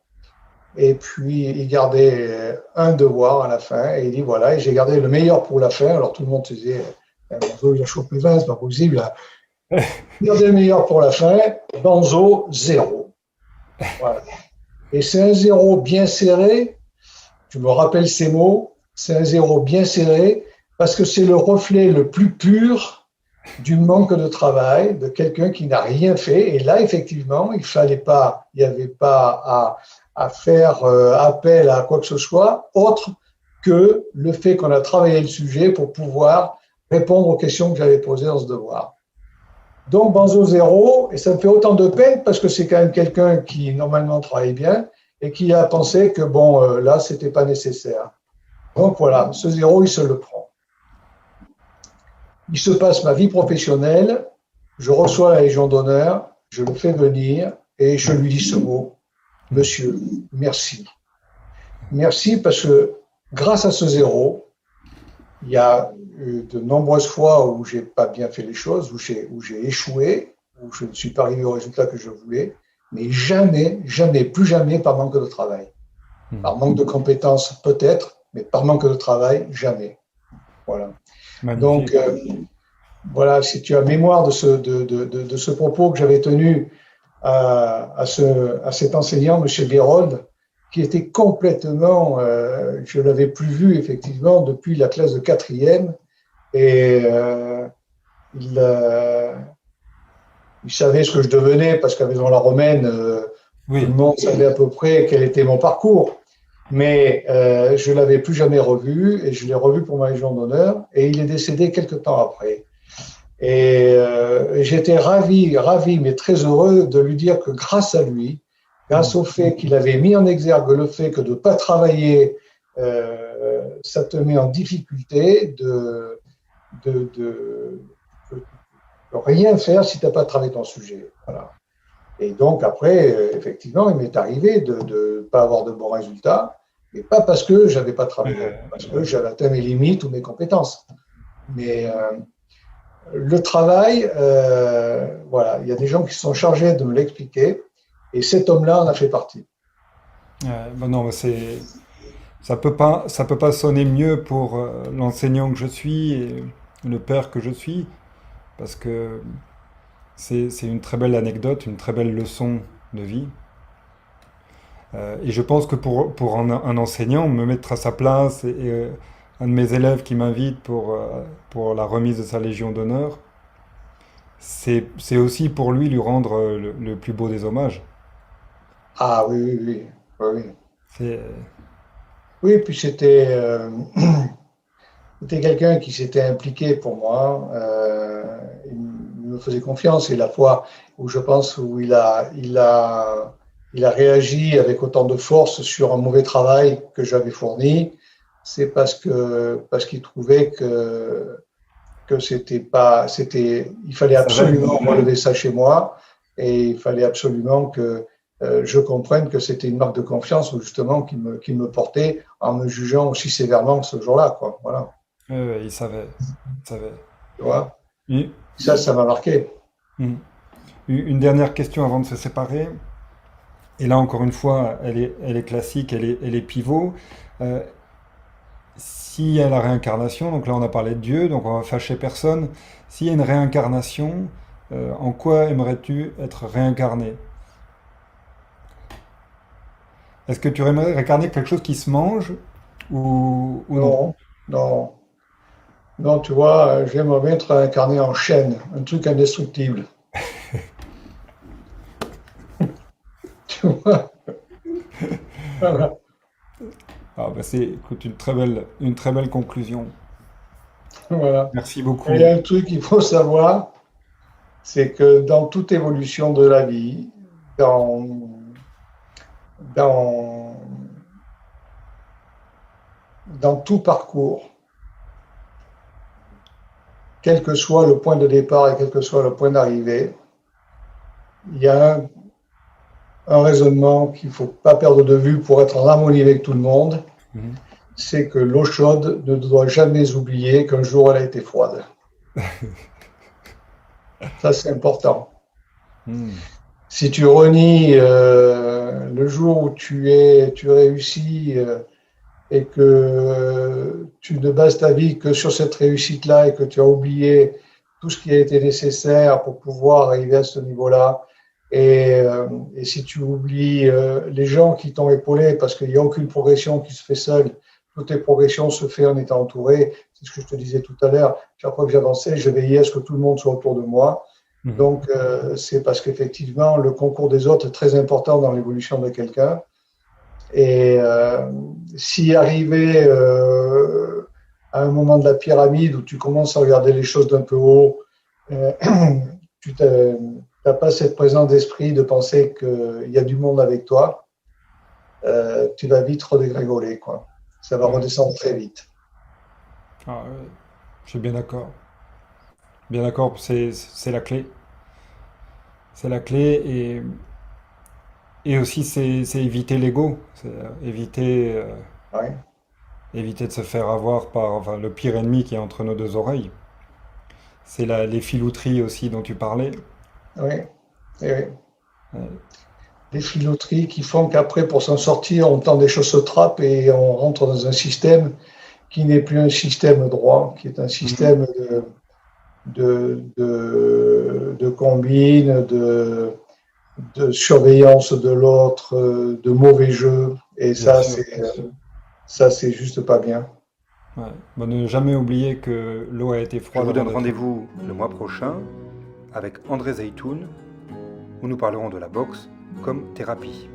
[SPEAKER 2] Et puis, il gardait un devoir à la fin et il dit voilà, et j'ai gardé le meilleur pour la fin. Alors tout le monde se disait Banzo, il a chopé 20, c'est pas possible. Il gardé le meilleur pour la fin. Banzo, 0. Voilà. Et c'est un 0 bien serré. Je me rappelle ces mots. C'est un 0 bien serré parce que c'est le reflet le plus pur du manque de travail de quelqu'un qui n'a rien fait. Et là, effectivement, il n'y avait pas à faire appel à quoi que ce soit, autre que le fait qu'on a travaillé le sujet pour pouvoir répondre aux questions que j'avais posées dans ce devoir. Donc, Banzo 0, et ça me fait autant de peine parce que c'est quand même quelqu'un qui normalement travaille bien et qui a pensé que bon, là, c'était pas nécessaire. Donc voilà, ce 0, il se le prend. Il se passe ma vie professionnelle, je reçois la Légion d'honneur, je le fais venir et je lui dis ce mot. Monsieur, merci. Merci parce que grâce à ce 0, il y a eu de nombreuses fois où j'ai pas bien fait les choses, où j'ai échoué, où je ne suis pas arrivé au résultat que je voulais, mais jamais, plus jamais par manque de travail. Par manque de compétences peut-être, mais par manque de travail, jamais. Voilà. Magnifique. Donc, voilà, si tu as mémoire de ce propos que j'avais tenu à cet enseignant, M. Guérold, qui était complètement, je ne l'avais plus vu effectivement depuis la classe de 4e, et il savait ce que je devenais, parce qu'à Maison la Romaine, tout le monde savait à peu près quel était mon parcours. Mais je ne l'avais plus jamais revu, et je l'ai revu pour ma Légion d'honneur, et il est décédé quelque temps après. Et j'étais ravi, mais très heureux de lui dire que grâce à lui, grâce au fait qu'il avait mis en exergue le fait que de ne pas travailler ça te met en difficulté de rien faire si tu n'as pas travaillé ton sujet. Voilà. Et donc, après, effectivement, il m'est arrivé de ne pas avoir de bons résultats, mais pas parce que je n'avais pas travaillé, parce que j'avais atteint mes limites ou mes compétences. Mais le travail, voilà, il y a des gens qui sont chargés de me l'expliquer, et cet homme-là en a fait partie.
[SPEAKER 1] Non, mais ça peut pas sonner mieux pour l'enseignant que je suis et le père que je suis, parce que c'est une très belle anecdote, une très belle leçon de vie. Et je pense que pour un enseignant, me mettre à sa place et un de mes élèves qui m'invite pour la remise de sa Légion d'honneur, c'est aussi pour lui rendre le plus beau des hommages.
[SPEAKER 2] Ah oui, oui, oui. Oui, oui.
[SPEAKER 1] C'est,
[SPEAKER 2] Oui, puis c'était quelqu'un qui s'était impliqué pour moi. Il me faisait confiance et la fois où je pense où il a réagi avec autant de force sur un mauvais travail que j'avais fourni, c'est parce qu'il trouvait que c'était pas, il fallait
[SPEAKER 1] il savait.
[SPEAKER 2] absolument relever ça chez moi et il fallait absolument que je comprenne que c'était une marque de confiance ou justement qu'il me portait en me jugeant aussi sévèrement que ce jour-là, quoi. Voilà.
[SPEAKER 1] Il savait. Il savait.
[SPEAKER 2] Tu vois?
[SPEAKER 1] Une,
[SPEAKER 2] Ça m'a marqué.
[SPEAKER 1] une- une dernière question avant de se séparer. Et là, encore une fois, elle est classique, elle est pivot. Euh, S'il y a la réincarnation, donc là on a parlé de Dieu, donc on va fâcher personne. S'il y a une réincarnation, en quoi aimerais-tu être réincarné? Est-ce que tu aimerais réincarner quelque chose qui se mange ou non?
[SPEAKER 2] Non, non, non, tu vois, j'aimerais bien être incarné en chaîne, un truc indestructible. Tu vois? Voilà.
[SPEAKER 1] Ah bah c'est, écoute, une très belle conclusion.
[SPEAKER 2] Voilà.
[SPEAKER 1] Merci
[SPEAKER 2] Et il y
[SPEAKER 1] beaucoup.
[SPEAKER 2] a un truc qu'il faut savoir, c'est que dans toute évolution de la vie, dans, dans, dans tout parcours, quel que soit le point de départ et quel que soit le point d'arrivée, il y a un raisonnement qu'il ne faut pas perdre de vue pour être en harmonie avec tout le monde,
[SPEAKER 1] Mhm.
[SPEAKER 2] c'est que l'eau chaude ne doit jamais oublier qu'un jour elle a été froide. Ça, c'est important.
[SPEAKER 1] Hmm.
[SPEAKER 2] Si tu renies le jour où tu réussis et que tu ne bases ta vie que sur cette réussite-là et que tu as oublié tout ce qui a été nécessaire pour pouvoir arriver à ce niveau-là, et si tu oublies les gens qui t'ont épaulé, parce qu'il n'y a aucune progression qui se fait seule, toutes les progressions se font en étant entouré, c'est ce que je te disais tout à l'heure, chaque fois que j'avançais, je veillais à ce que tout le monde soit autour de moi.
[SPEAKER 1] Mhm.
[SPEAKER 2] Donc, c'est parce qu'effectivement, le concours des autres est très important dans l'évolution de quelqu'un. Et s'y arriver à un moment de la pyramide où tu commences à regarder les choses d'un peu haut, euh, tu n'as pas cette présence d'esprit de penser qu'il y a du monde avec toi, tu vas vite redégringoler, quoi. Ça va
[SPEAKER 1] Ouais.
[SPEAKER 2] redescendre très vite.
[SPEAKER 1] Ah, ouais. Je suis bien d'accord. Bien d'accord, c'est la clé. C'est la clé et aussi c'est éviter l'ego. C'est
[SPEAKER 2] Ouais,
[SPEAKER 1] éviter de se faire avoir par enfin, le pire ennemi qui est entre nos deux oreilles. C'est les filouteries aussi dont tu parlais.
[SPEAKER 2] ouais, ouais.
[SPEAKER 1] Euh,
[SPEAKER 2] Les filouteries qui font qu'après, pour s'en sortir, on tend des choses aux trappes et on rentre dans un système qui n'est plus un système droit, qui est un
[SPEAKER 1] mhm.
[SPEAKER 2] système de combine, de surveillance de l'autre, de mauvais jeu. Et
[SPEAKER 1] Bien sûr.
[SPEAKER 2] ça, c'est juste pas bien.
[SPEAKER 1] Ouais. Bon, ne jamais oublier que l'eau a été
[SPEAKER 3] Je
[SPEAKER 1] froide
[SPEAKER 3] vous
[SPEAKER 1] avant
[SPEAKER 3] donne
[SPEAKER 1] d'être.
[SPEAKER 3] rendez-vous le mois prochain avec André Zeytoun où nous parlerons de la boxe comme thérapie.